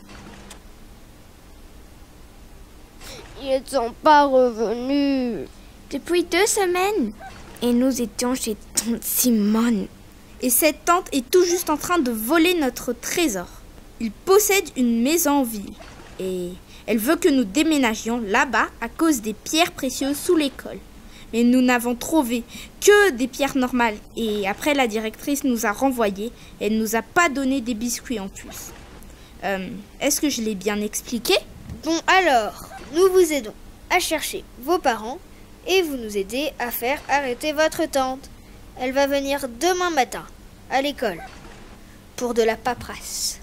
Ils sont pas revenus. Depuis 2 semaines. Et nous étions chez tante Simone. Et cette tante est tout juste en train de voler notre trésor. Il possède une maison en ville. Et elle veut que nous déménagions là-bas à cause des pierres précieuses sous l'école. Mais nous n'avons trouvé que des pierres normales. Et après, la directrice nous a renvoyés. Elle nous a pas donné des biscuits en plus. Est-ce que je l'ai bien expliqué? Bon alors, nous vous aidons à chercher vos parents et vous nous aidez à faire arrêter votre tante. Elle va venir demain matin à l'école pour de la paperasse.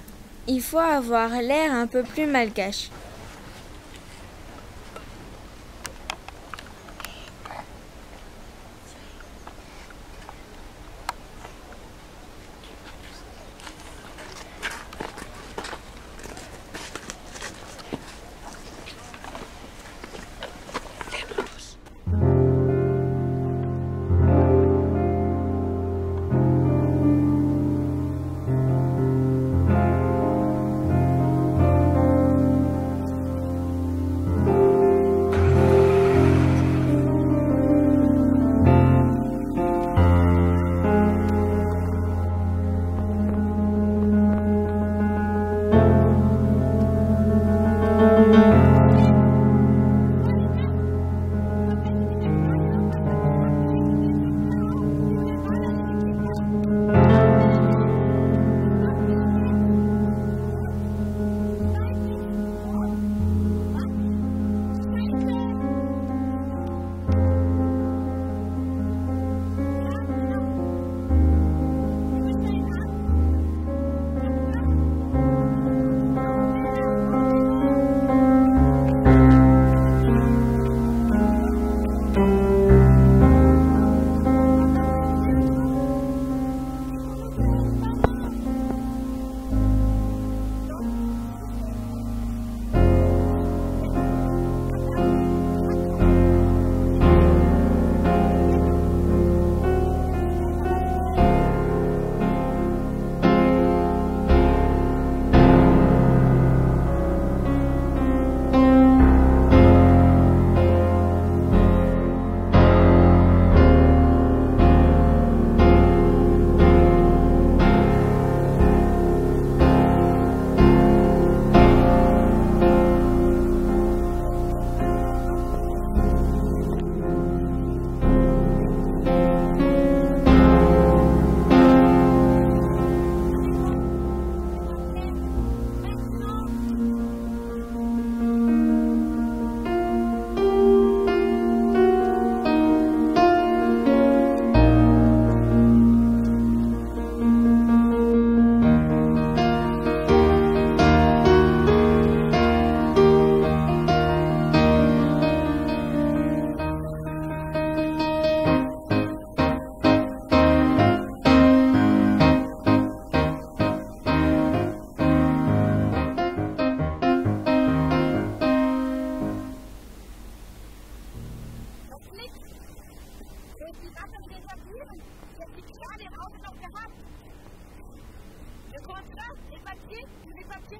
Il faut avoir l'air un peu plus malgache.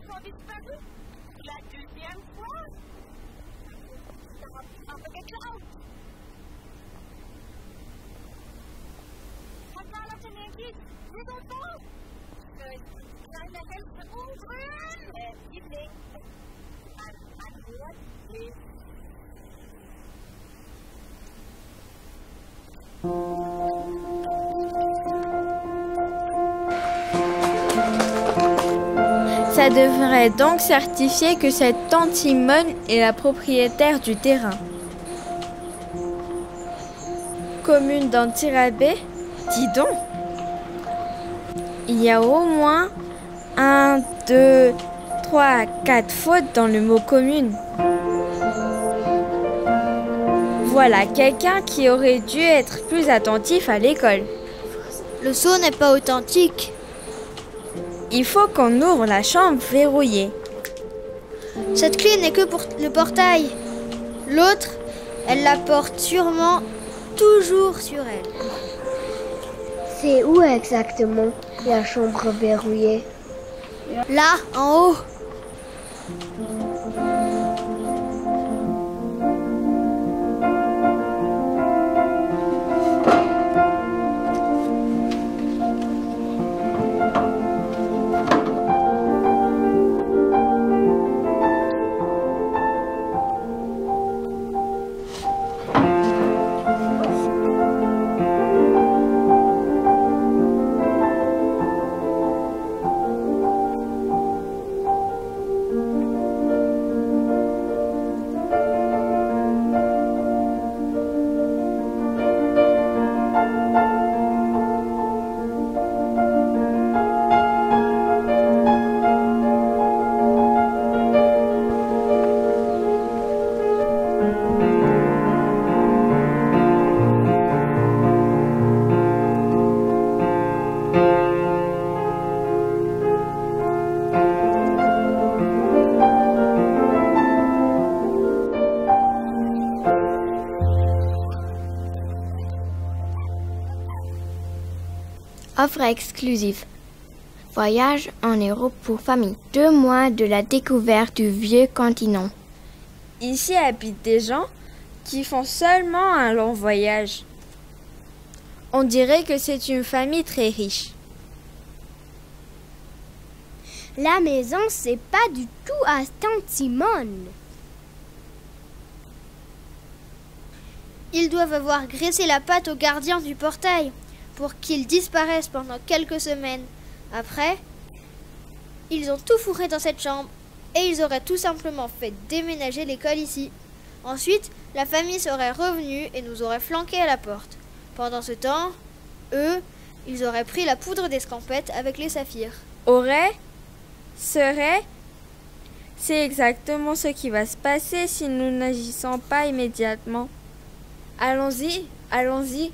sont disparus. La deuxième fois, avec Klaus. Papa, la tenue, les enfants. Kleine Hälfte umdrehen. Liebling. Ça devrait donc certifier que cette tante Simone est la propriétaire du terrain. Commune d'Antirabé, dis donc. Il y a au moins 1, 2, 3, 4 fautes dans le mot commune. Voilà quelqu'un qui aurait dû être plus attentif à l'école. Le seau n'est pas authentique. Il faut qu'on ouvre la chambre verrouillée. Cette clé n'est que pour le portail. L'autre, elle la porte sûrement toujours sur elle. C'est où exactement la chambre verrouillée? Là, en haut. Offre exclusive. Voyage en Europe pour famille. 2 mois de la découverte du vieux continent. Ici habitent des gens qui font seulement un long voyage. On dirait que c'est une famille très riche. La maison, c'est pas du tout à tante Simone. Ils doivent avoir graissé la patte au gardien du portail pour qu'il disparaisse pendant quelques semaines. Après, ils ont tout fourré dans cette chambre et ils auraient tout simplement fait déménager l'école ici. Ensuite, la famille serait revenue et nous aurait flanqués à la porte. Pendant ce temps, eux, ils auraient pris la poudre d'escampette avec les saphirs. Aurait, serait, c'est exactement ce qui va se passer si nous n'agissons pas immédiatement. Allons-y, allons-y.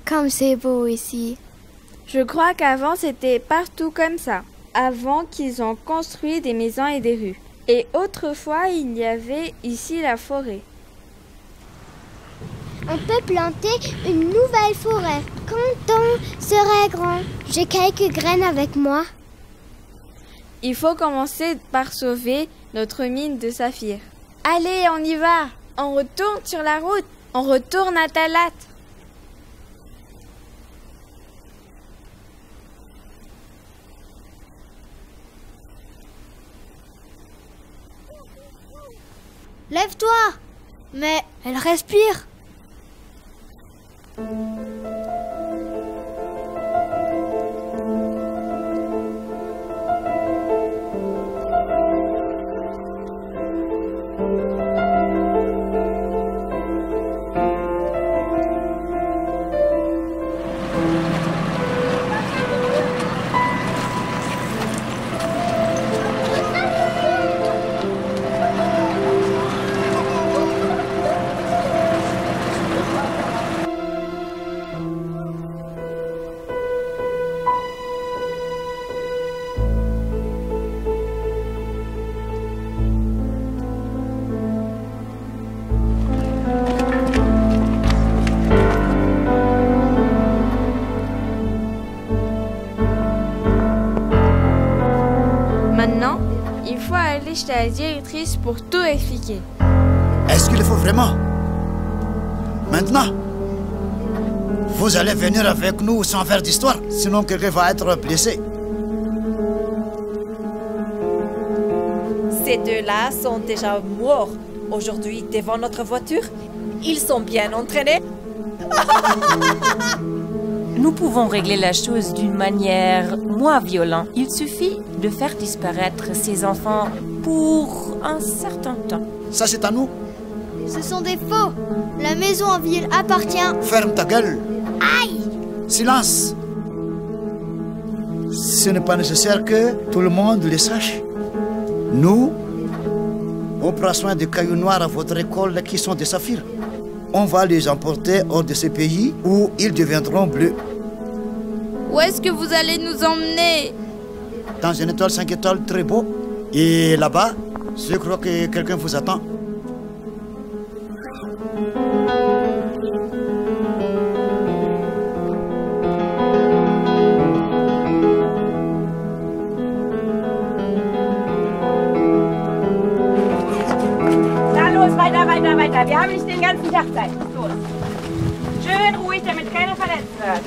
Comme c'est beau ici. Je crois qu'avant c'était partout comme ça. Avant qu'ils ont construit des maisons et des rues. Et autrefois il y avait ici la forêt. On peut planter une nouvelle forêt quand on serait grand. J'ai quelques graines avec moi. Il faut commencer par sauver notre mine de saphir. Allez, on y va. On retourne sur la route. On retourne à Talat. Lève-toi! Mais elle respire. Maintenant, il faut aller chez la directrice pour tout expliquer. Est-ce qu'il le faut vraiment? Maintenant? Vous allez venir avec nous sans faire d'histoire, sinon quelqu'un va être blessé. Ces deux-là sont déjà morts aujourd'hui devant notre voiture. Ils sont bien entraînés. Nous pouvons régler la chose d'une manière moins violente. Il suffit de faire disparaître ces enfants pour un certain temps. Ça, c'est à nous. Ce sont des faux. La maison en ville appartient... Ferme ta gueule. Aïe! Silence. Ce n'est pas nécessaire que tout le monde le sache. Nous, on prend soin des cailloux noirs à votre école qui sont des saphirs. On va les emporter hors de ces pays où ils deviendront bleus. Où est-ce que vous allez nous emmener? Dans une étoile 5 étoiles très beau. Et là-bas, je crois que quelqu'un vous attend. Weiter. Wir haben nicht den ganzen Tag Zeit. Los. Schön ruhig, damit keiner verletzt wird.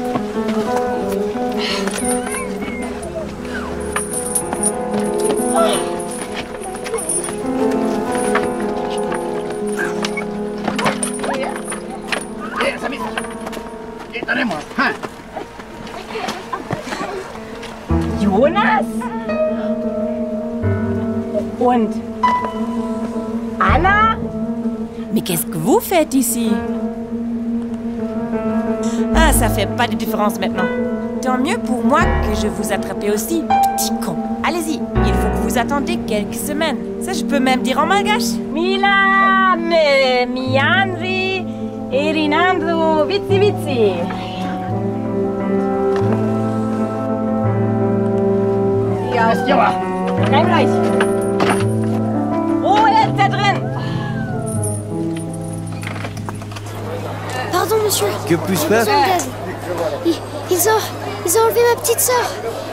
Jonas? Und Anna? Mais qu'est-ce que vous faites ici? Ah, ça fait pas de différence maintenant. Tant mieux pour moi que je vous attrape aussi, petit con. Allez-y, il faut que vous attendiez quelques semaines. Ça, je peux même dire en malgache. Mila, Miandri, Erinandro, Vitsi Vitsi. Ja, rein gleich. Ruhe jetzt da drin. Pardon, monsieur. Que puis-je faire? Ils ont enlevé ma petite sœur.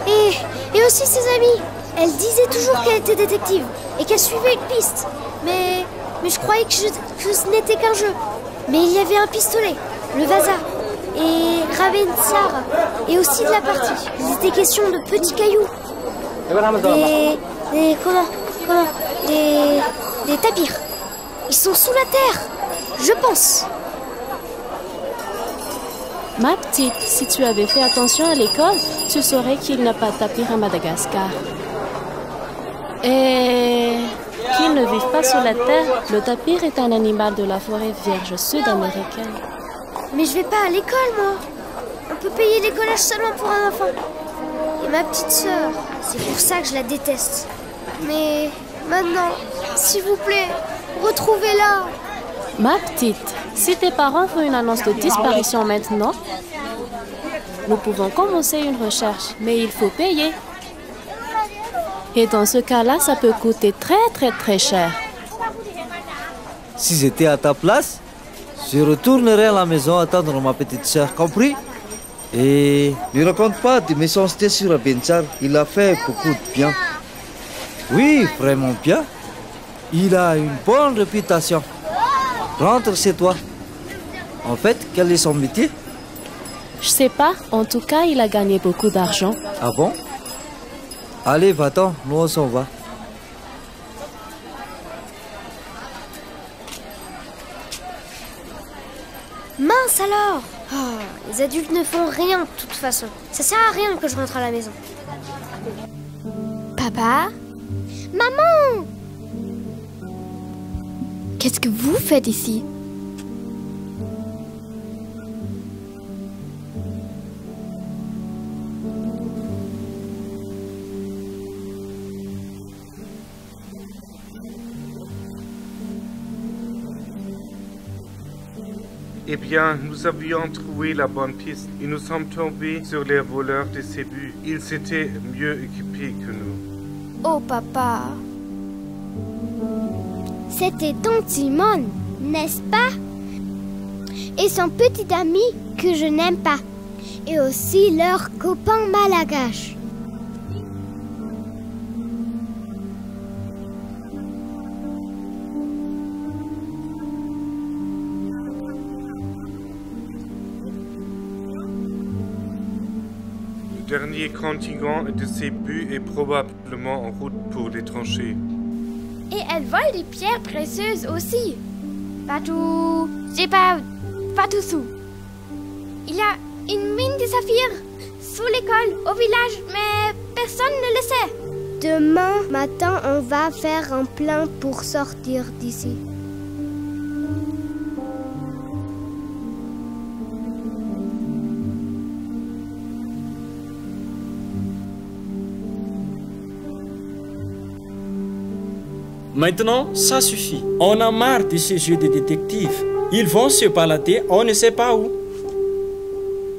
Et aussi ses amis. Elle disait toujours qu'elle était détective et qu'elle suivait une piste. Mais je croyais que ce n'était qu'un jeu. Mais il y avait un pistolet, le Vasa, et Ravensar, et aussi de la partie. Il était question de petits cailloux. Des tapirs. Ils sont sous la terre, je pense. Ma petite, si tu avais fait attention à l'école, tu saurais qu'il n'y a pas de tapir à Madagascar. Et qu'ils ne vivent pas sous la terre, le tapir est un animal de la forêt vierge sud-américaine. Mais je vais pas à l'école, moi. On peut payer les collages seulement pour un enfant. Et ma petite sœur, c'est pour ça que je la déteste. Mais maintenant, s'il vous plaît, retrouvez-la. Ma petite, si tes parents font une annonce de disparition maintenant, nous pouvons commencer une recherche, mais il faut payer. Et dans ce cas-là, ça peut coûter très cher. Si j'étais à ta place, je retournerais à la maison attendre ma petite sœur, compris? Et ne raconte pas de méchanceté sur Abenchar, il a fait beaucoup de bien. Oui, vraiment bien. Il a une bonne réputation. Rentre chez toi. En fait, quel est son métier? Je sais pas, en tout cas, il a gagné beaucoup d'argent. Ah bon? Allez, va-t'en, nous on s'en va. Mince alors! Oh, les adultes ne font rien de toute façon. Ça sert à rien que je rentre à la maison. Papa? Maman! Qu'est-ce que vous faites ici? Eh bien, nous avions trouvé la bonne piste et nous sommes tombés sur les voleurs de Cebu. Ils étaient mieux équipés que nous. Oh papa! C'était Ton Timon, n'est-ce pas? Et son petit ami que je n'aime pas. Et aussi leur copain malagache. Le dernier contingent de Cebu est probablement en route pour les tranchées. Et elle vole des pierres précieuses aussi. Patou, j'ai pas tout sous. Il y a une mine de saphirs sous l'école, au village, mais personne ne le sait. Demain matin, on va faire un plan pour sortir d'ici. Maintenant, ça suffit. On a marre de ces jeux de détectives. Ils vont se balader, on ne sait pas où.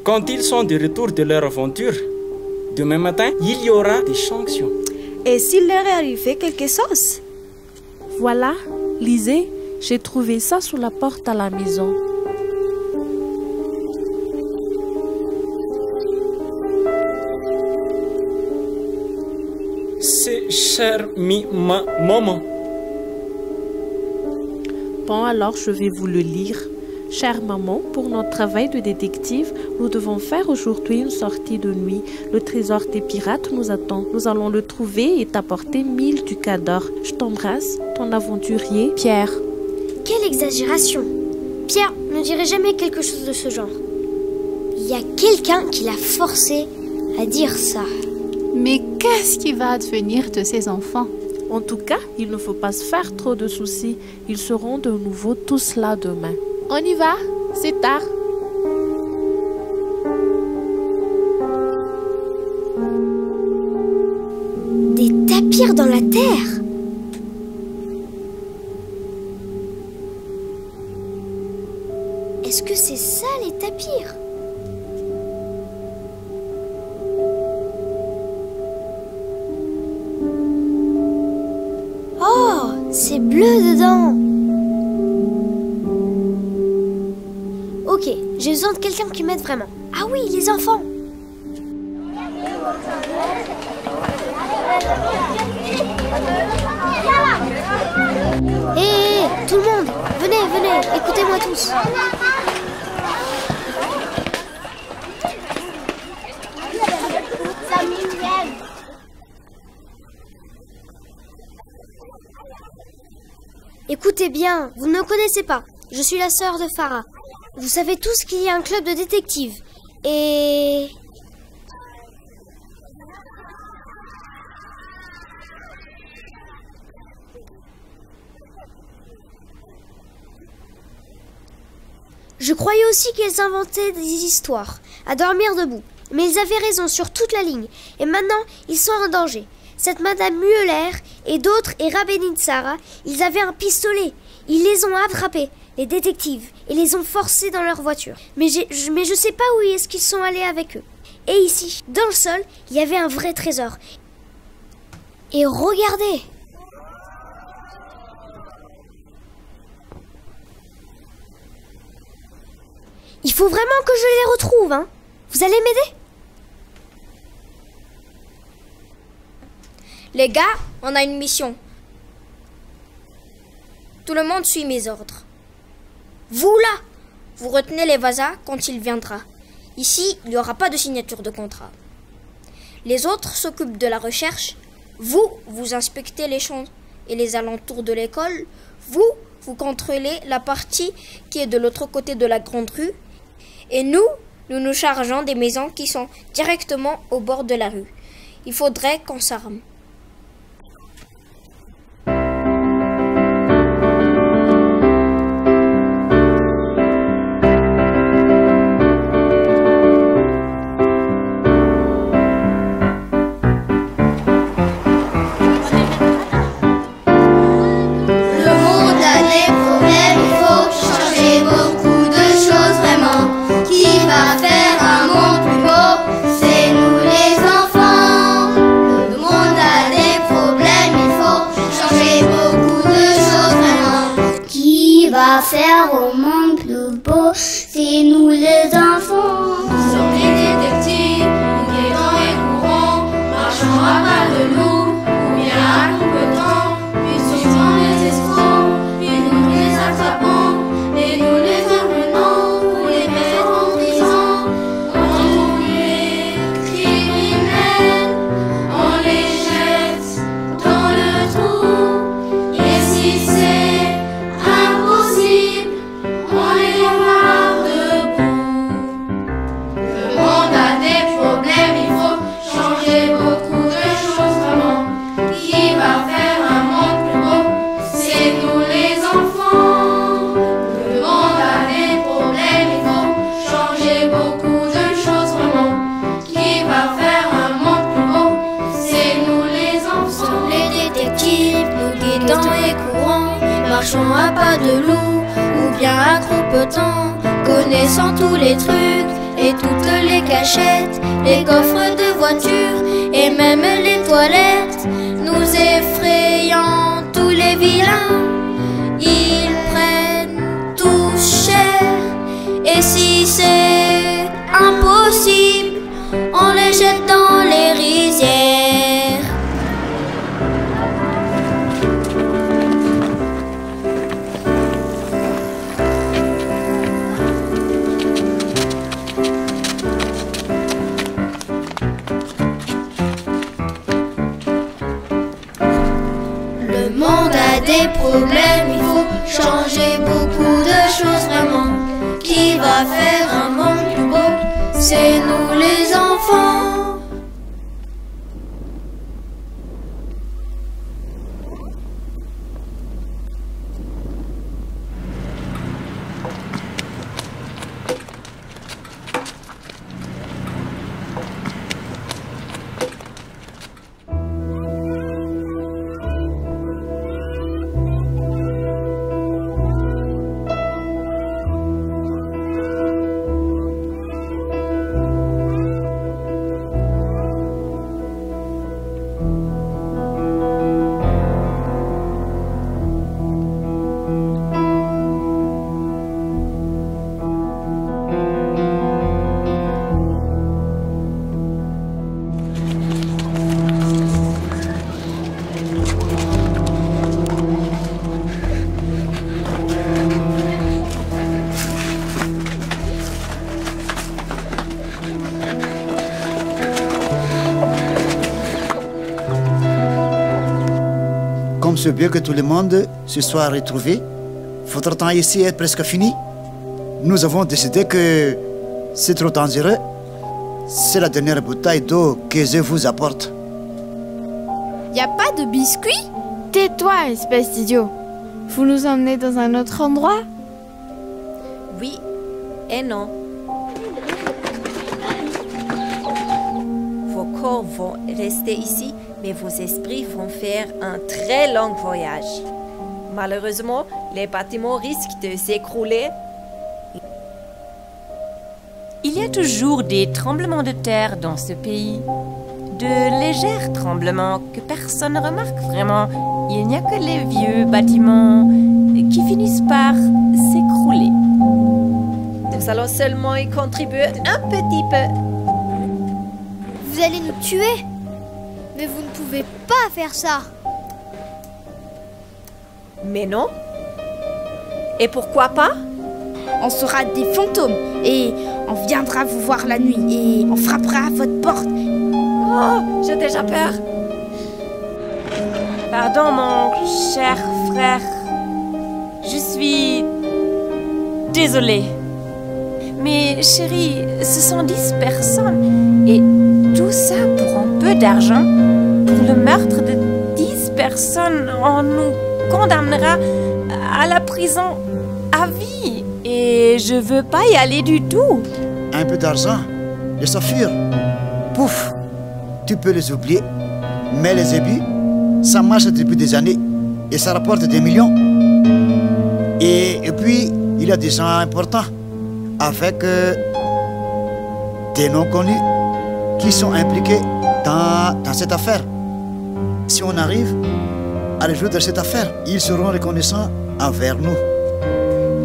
Quand ils sont de retour de leur aventure, demain matin, il y aura des sanctions. Et s'il leur est arrivé quelque chose? Voilà, lisez, j'ai trouvé ça sous la porte à la maison. C'est cher maman. Bon, alors je vais vous le lire. Chère maman, pour notre travail de détective, nous devons faire aujourd'hui une sortie de nuit. Le trésor des pirates nous attend. Nous allons le trouver et t'apporter 1000 ducats d'or. Je t'embrasse, ton aventurier, Pierre. Quelle exagération! Pierre ne dirait jamais quelque chose de ce genre. Il y a quelqu'un qui l'a forcé à dire ça. Mais qu'est-ce qui va advenir de ces enfants? En tout cas, il ne faut pas se faire trop de soucis. Ils seront de nouveau tous là demain. On y va, c'est tard. Des tapirs dans la terre. Est-ce que c'est ça les tapirs? Oh, c'est bleu dedans. Ok, j'ai besoin de quelqu'un qui m'aide vraiment. Ah oui, les enfants. Hé, tout le monde, venez, écoutez-moi tous. Écoutez bien, vous ne me connaissez pas. Je suis la sœur de Farah. Vous savez tous qu'il y a un club de détectives. Et... je croyais aussi qu'ils inventaient des histoires, à dormir debout. Mais ils avaient raison sur toute la ligne. Et maintenant, ils sont en danger. Cette Madame Müller et d'autres et Rabbeinu Sarah, ils avaient un pistolet. Ils les ont attrapés, les détectives, et les ont forcés dans leur voiture. Mais je sais pas où est-ce qu'ils sont allés avec eux. Et ici, dans le sol, il y avait un vrai trésor. Et regardez! Il faut vraiment que je les retrouve, hein? Vous allez m'aider? Les gars, on a une mission. Tout le monde suit mes ordres. Vous là, vous retenez les Vasa quand il viendra. Ici, il n'y aura pas de signature de contrat. Les autres s'occupent de la recherche. Vous inspectez les champs et les alentours de l'école. Vous contrôlez la partie qui est de l'autre côté de la grande rue. Et nous nous chargeons des maisons qui sont directement au bord de la rue. Il faudrait qu'on s'arme. Faire au monde plus beau, c'est nous les enfants. Nous sommes les détectives, nous guettons et courons, marchons à pas de loup, ou bien à compétents, puis suivons les escrocs, puis nous les attrapons, et nous les emmenons pour les mettre en prison. On trouve les criminels, on les jette dans le trou, et si c'est on les marre debout. Le monde a des problèmes, il faut changer beaucoup de choses vraiment. Qui va faire un monde plus beau? C'est nous les enfants. Le monde a des problèmes, il faut changer beaucoup de choses vraiment. Qui va faire un monde plus beau? C'est nous les enfants. Les détectives, nous guettons et courons, marchons à pas de loup, ou bien à gros-petants, connaissant tous les trucs et toutes les cachettes, les coffres de voitures et même les toilettes. Nous effrayant tous les vilains, ils prennent tout cher. Et si c'est impossible, on les jette dans les rizières. Le monde a des problèmes, il faut changer beaucoup de choses vraiment. Qui va faire un monde plus beau? C'est nous les enfants. Comme c'est bien que tout le monde se soit retrouvé, votre temps ici est presque fini. Nous avons décidé que c'est trop dangereux. C'est la dernière bouteille d'eau que je vous apporte. Y a pas de biscuits? Tais-toi, espèce d'idiot. Vous nous emmenez dans un autre endroit? Oui et non. Vos corps vont rester ici, mais vos esprits vont faire un très long voyage. Malheureusement, les bâtiments risquent de s'écrouler. Il y a toujours des tremblements de terre dans ce pays. De légers tremblements que personne ne remarque vraiment. Il n'y a que les vieux bâtiments qui finissent par s'écrouler. Nous allons seulement y contribuer un petit peu. Vous allez nous tuer? Mais vous ne pouvez pas faire ça. Mais non. Et pourquoi pas? On sera des fantômes et on viendra vous voir la nuit et on frappera à votre porte. Oh, j'ai déjà peur. Pardon, mon cher frère. Je suis désolée. Mais chérie, ce sont 10 personnes. Et tout ça pour un peu d'argent. Pour le meurtre de 10 personnes, on nous condamnera à la prison à vie. Et je veux pas y aller du tout. Un peu d'argent, les saphirs, pouf, tu peux les oublier. Mais les ébus, ça marche depuis des années et ça rapporte des millions. Et puis, il y a des gens importants avec des noms connus qui sont impliqués dans cette affaire. Si on arrive à résoudre cette affaire, ils seront reconnaissants envers nous.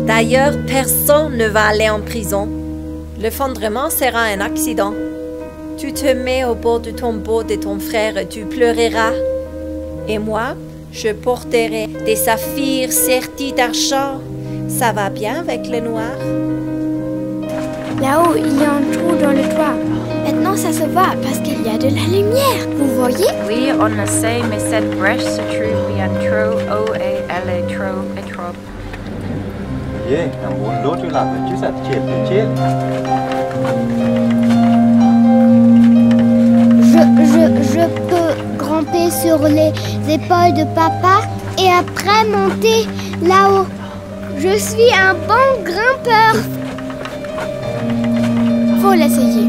D'ailleurs, personne ne va aller en prison. L'effondrement sera un accident. Tu te mets au bord du tombeau de ton frère et tu pleureras. Et moi, je porterai des saphirs sertis d'argent. Ça va bien avec le noir? Là-haut, il y a un trou dans le toit. Maintenant, ça se voit parce qu'il y a de la lumière. Vous voyez? Oui, on le sait, mais cette brèche se trouve bien trop haut et elle est trop étroite. Je peux grimper sur les épaules de papa et après monter là-haut. Je suis un bon grimpeur. Faut l'essayer.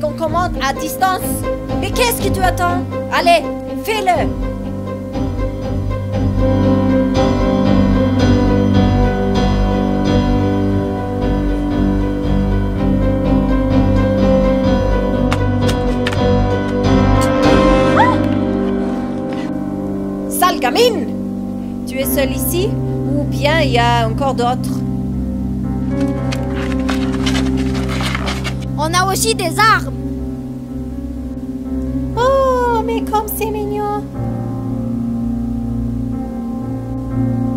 On commande à distance. Mais qu'est-ce que tu attends? Allez, fais-le. Sale gamine! Tu es seule ici? Ou bien il y a encore d'autres? On a aussi des armes. Oh, mais comme c'est mignon.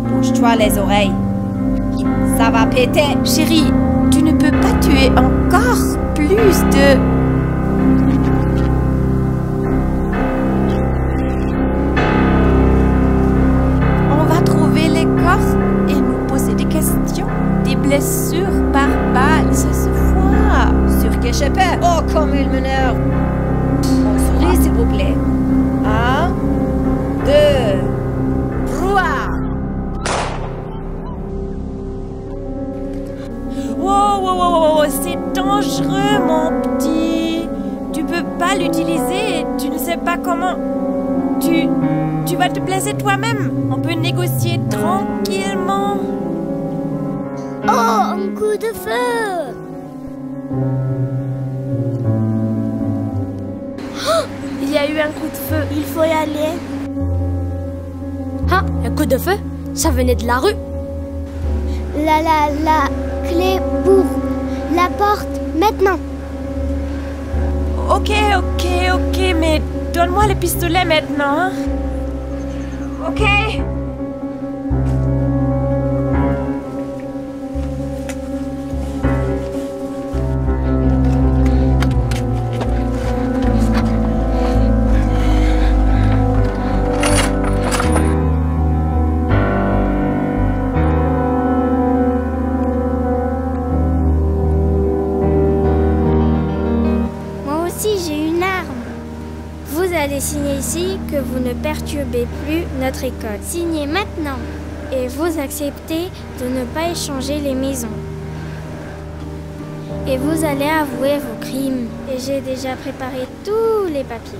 Bouge-toi les oreilles. Ça va péter. Chérie, tu ne peux pas tuer encore plus de... On va trouver les corps et nous poser des questions. Des blessures par balle, ça se voit. Sûr que je peux. Oh, comme il m'énerve. On sourit, s'il vous plaît. 1, 2, 3. Wow, c'est dangereux, mon petit. Tu peux pas l'utiliser. Tu ne sais pas comment. Tu vas te blesser toi-même. On peut négocier tranquillement. Oh, un coup de feu! Oh, il y a eu un coup de feu. Il faut y aller. Ah, un coup de feu? Ça venait de la rue. La clé pour la porte, maintenant. Ok, mais Donne-moi le pistolet maintenant. Hein? Ok. Allez signer ici que vous ne perturbez plus notre école. Signez maintenant et vous acceptez de ne pas échanger les maisons. Et vous allez avouer vos crimes. Et j'ai déjà préparé tous les papiers.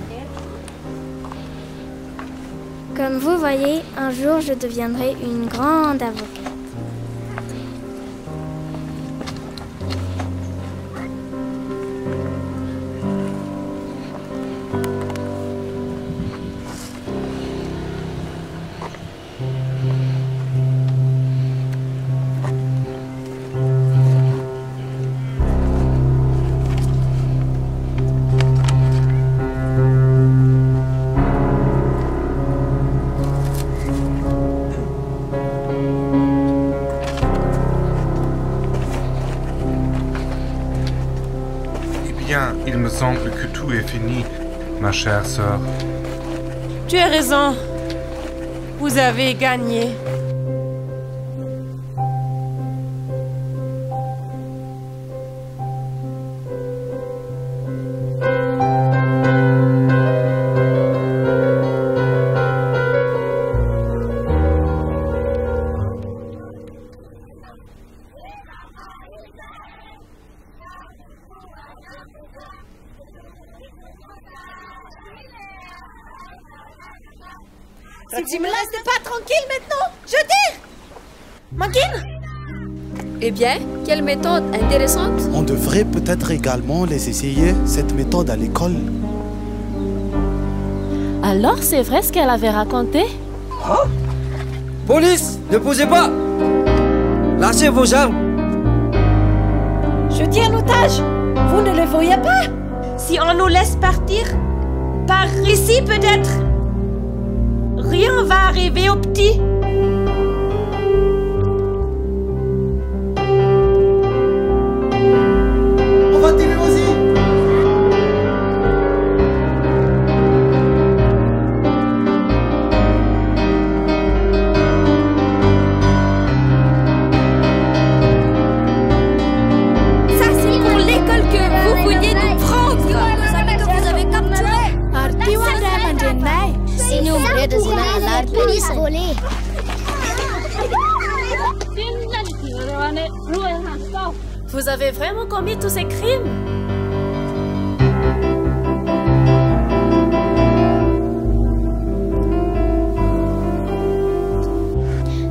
Comme vous voyez, un jour je deviendrai une grande avocate. Il me semble que tout est fini, ma chère sœur. Tu as raison. Vous avez gagné. Tu me laisses pas tranquille maintenant, je dis Mankine. Eh bien, quelle méthode intéressante. On devrait peut-être également les essayer, cette méthode à l'école. Alors, c'est vrai ce qu'elle avait raconté? Hein? Police, ne posez pas! Lâchez vos armes! Je tiens en otage. Vous ne le voyez pas? Si on nous laisse partir, par ici peut-être, rien va arriver au petit. On va tirer aussi. Ça, c'est pour l'école que vous vouliez nous prendre. Vous savez que vous avez capturé. Sini umre de zina alar police volé. Vous avez vraiment commis tous ces crimes?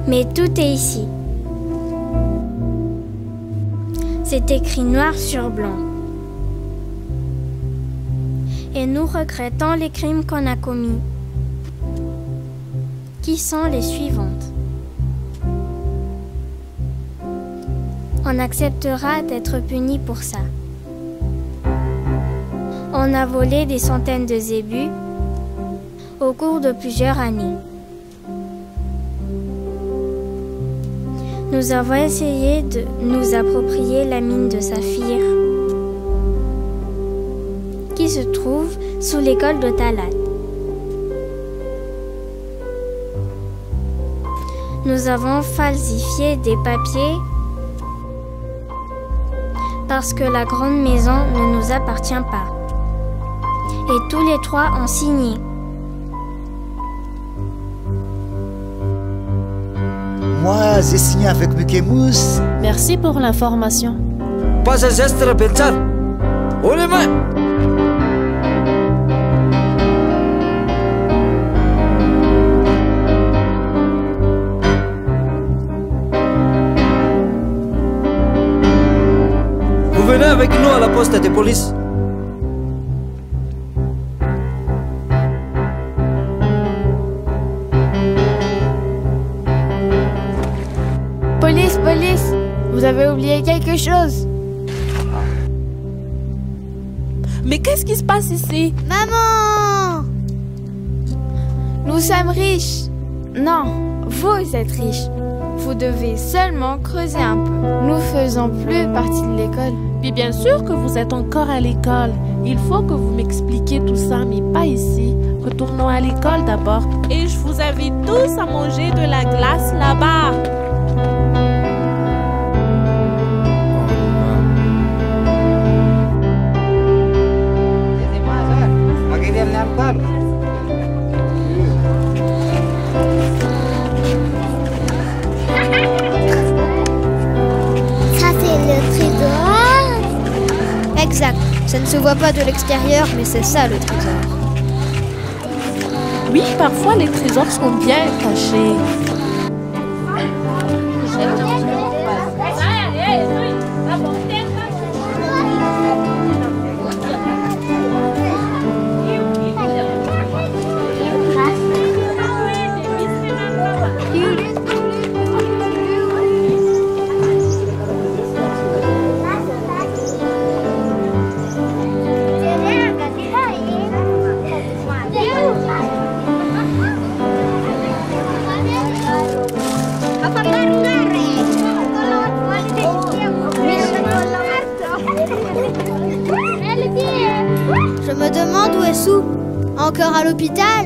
Mais tout est ici. C'est écrit noir sur blanc. Et nous regrettons les crimes qu'on a commis, qui sont les suivantes. On acceptera d'être puni pour ça. On a volé des centaines de zébus au cours de plusieurs années. Nous avons essayé de nous approprier la mine de saphir qui se trouve sous l'école de Talat. Nous avons falsifié des papiers parce que la grande maison ne nous appartient pas. Et tous les trois ont signé. Moi, j'ai signé avec Mickey Mouse. Merci pour l'information. Pas un geste, Benchar. Oh les mains! Vous venez avec nous à la poste de police. Police, police, vous avez oublié quelque chose. Mais qu'est-ce qui se passe ici? Maman! Nous sommes riches. Non, vous êtes riches. Vous devez seulement creuser un peu. Nous faisons plus partie de l'école. Puis bien sûr que vous êtes encore à l'école. Il faut que vous m'expliquiez tout ça, mais pas ici. Retournons à l'école d'abord. Et je vous invite tous à manger de la glace là-bas. Ça, c'est le trésor. Exact. Ça ne se voit pas de l'extérieur, mais c'est ça le trésor. Oui, parfois les trésors sont bien cachés. Je me demande où est Sue. Encore à l'hôpital?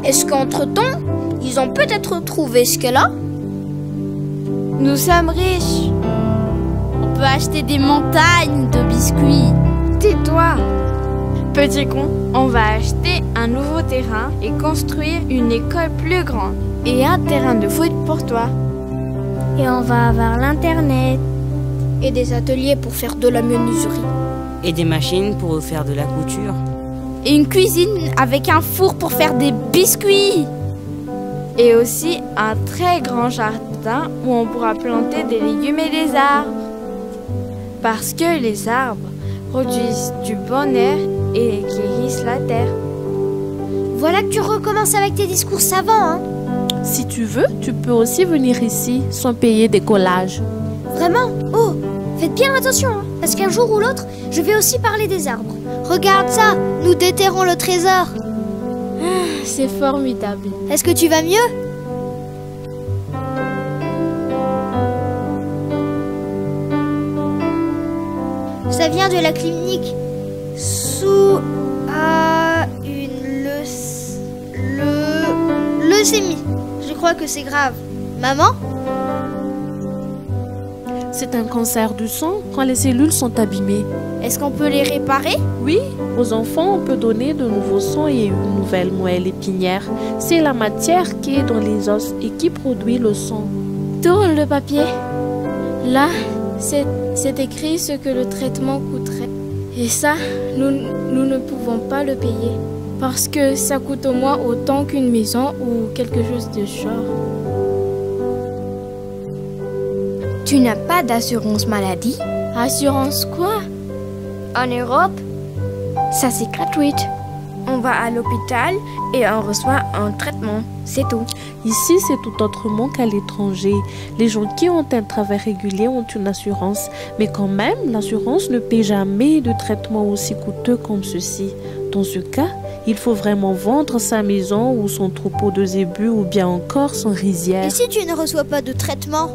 Est-ce qu'entre-temps, ils ont peut-être trouvé ce qu'elle a? Nous sommes riches. On peut acheter des montagnes de biscuits. Tais-toi. Petit con, on va acheter un nouveau terrain et construire une école plus grande. Et un terrain de foot pour toi. Et on va avoir l'internet. Et des ateliers pour faire de la menuiserie. Et des machines pour faire de la couture. Et une cuisine avec un four pour faire des biscuits. Et aussi un très grand jardin où on pourra planter des légumes et des arbres. Parce que les arbres produisent du bon air et guérissent la terre. Voilà que tu recommences avec tes discours savants, hein? Si tu veux, tu peux aussi venir ici sans payer des collages. Vraiment? Oh, faites bien attention, hein, parce qu'un jour ou l'autre, je vais aussi parler des arbres. Regarde ça, nous déterrons le trésor. C'est formidable. Est-ce que tu vas mieux? Ça vient de la clinique. Sue a une leucémie. Je crois que c'est grave. Maman? C'est un cancer du sang quand les cellules sont abîmées. Est-ce qu'on peut les réparer? Oui, aux enfants, on peut donner de nouveaux sangs et une nouvelle moelle épinière. C'est la matière qui est dans les os et qui produit le sang. Tourne le papier. Là, c'est écrit ce que le traitement coûterait. Et ça, nous ne pouvons pas le payer. Parce que ça coûte au moins autant qu'une maison ou quelque chose de genre. Tu n'as pas d'assurance maladie? Assurance quoi? En Europe, ça c'est gratuit. On va à l'hôpital et on reçoit un traitement, c'est tout. Ici, c'est tout autrement qu'à l'étranger. Les gens qui ont un travail régulier ont une assurance, mais quand même, l'assurance ne paie jamais de traitement aussi coûteux comme ceci. Dans ce cas, il faut vraiment vendre sa maison ou son troupeau de zébus ou bien encore son rizière. Et si tu ne reçois pas de traitement?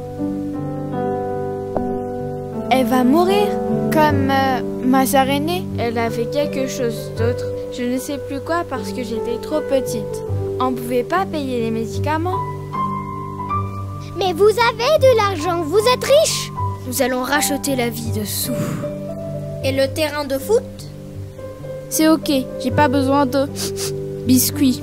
Elle va mourir, comme ma sœur aînée. Elle avait quelque chose d'autre. Je ne sais plus quoi parce que j'étais trop petite. On ne pouvait pas payer les médicaments. Mais vous avez de l'argent, vous êtes riche. Nous allons racheter la vie de Sue. Et le terrain de foot? C'est ok, j'ai pas besoin de biscuits.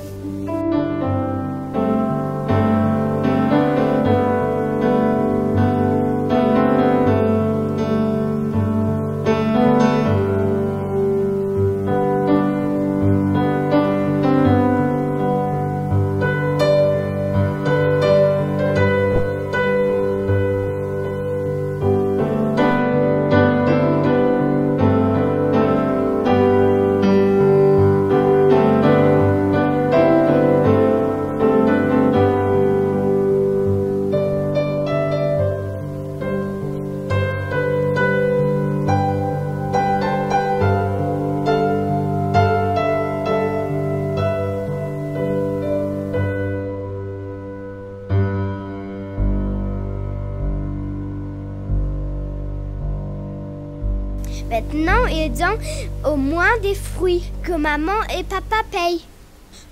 Maintenant, ils ont au moins des fruits que maman et papa payent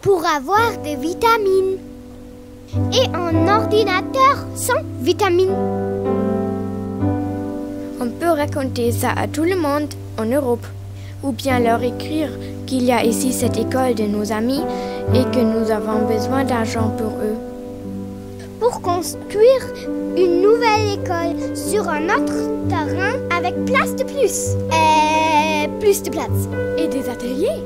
pour avoir des vitamines. Et un ordinateur sans vitamines. On peut raconter ça à tout le monde en Europe, ou bien leur écrire qu'il y a ici cette école de nos amis et que nous avons besoin d'argent pour eux. Pour construire une nouvelle école sur un autre terrain avec place de plus. Plus de place. Et des ateliers.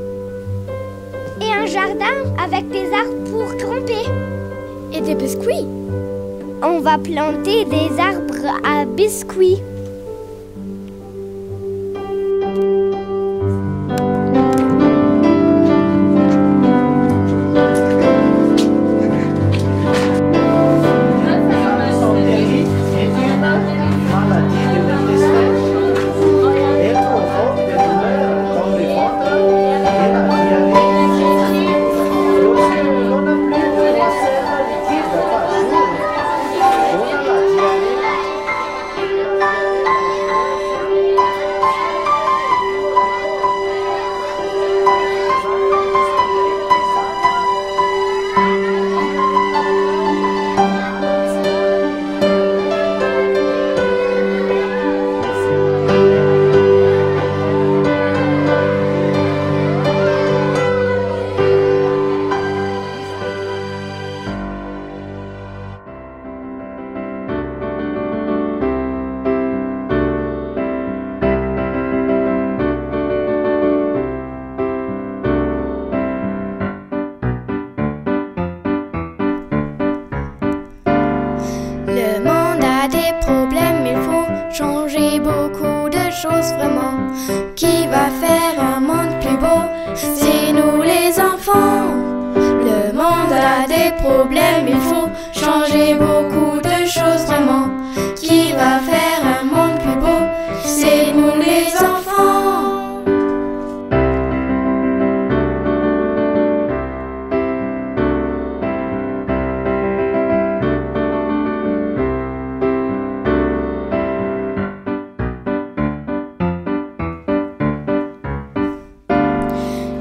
Et un jardin avec des arbres pour grimper. Et des biscuits. On va planter des arbres à biscuits. Qui va faire un monde plus beau? C'est nous les enfants. Le monde a des problèmes, il faut changer beaucoup de choses vraiment. Qui va faire un monde plus beau? C'est nous les enfants.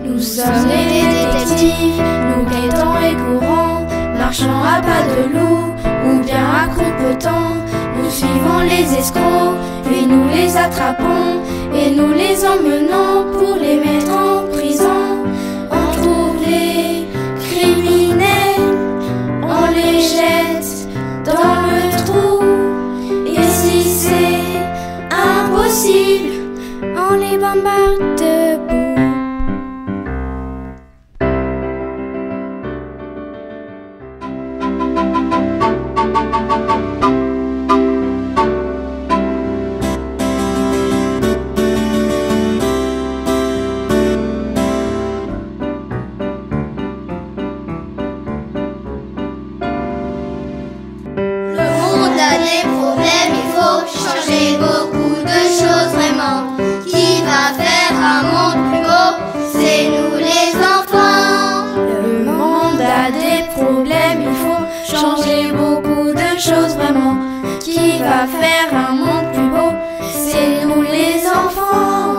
Nous sommes les détectives, nous guettons et courons, marchant à pas de loup ou bien à croupetant. Nous suivons les escrocs, puis nous les attrapons et nous les emmenons pour les mettre en prison. On trouve les criminels, on les jette dans le trou. Et si c'est impossible, on les bombarde debout. Qui va faire un monde plus beau? C'est nous les enfants.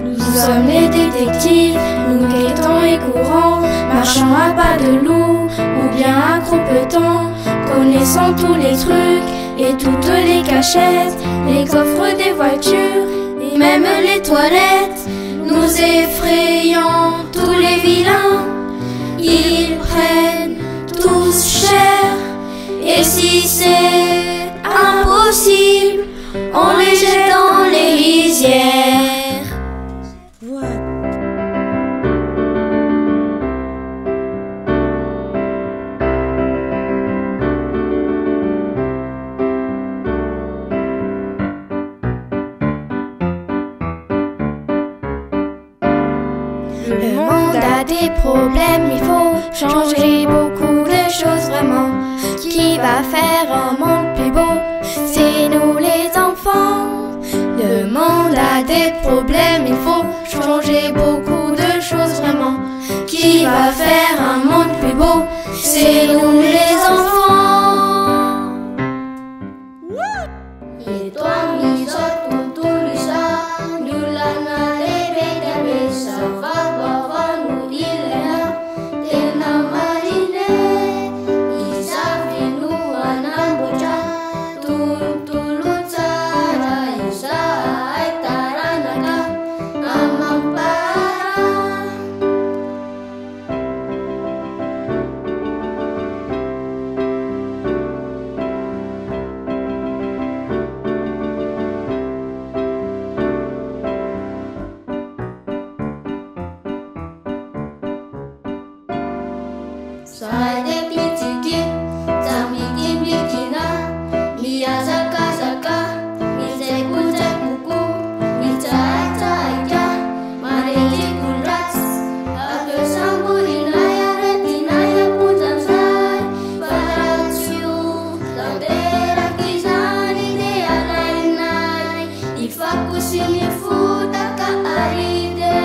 Nous sommes les détectives, nous guettons et courons, marchant à pas de loup ou bien à croupetant, connaissant tous les trucs et toutes les cachettes, les coffres des voitures et même les toilettes. Nous effrayons tous les vilains, ils prennent tous cher. Et si c'est impossible, on les jette dans les lisières. Le monde a des problèmes, il faut changer beaucoup de choses vraiment. Qui va faire un monde plus beau? C'est nous les enfants. monde a des problèmes, il faut changer beaucoup de choses vraiment. Qui va faire un monde plus beau? C'est nous les enfants. Et toi, misot, tutulisa, nulana rebeda besa, vava nu ilena, tena marine, isavinu anamboja, tuntulutsa, isa aitaranaka, amampara. Sade pitiki, zamiki bikina, mia zaka zaka, mize kuze kuku, miza aita aita, mareli kulats, ake sambulina ya retina ya putan sai, balanciu, laudera kizani de alainai, ifaku sini futa ka aride.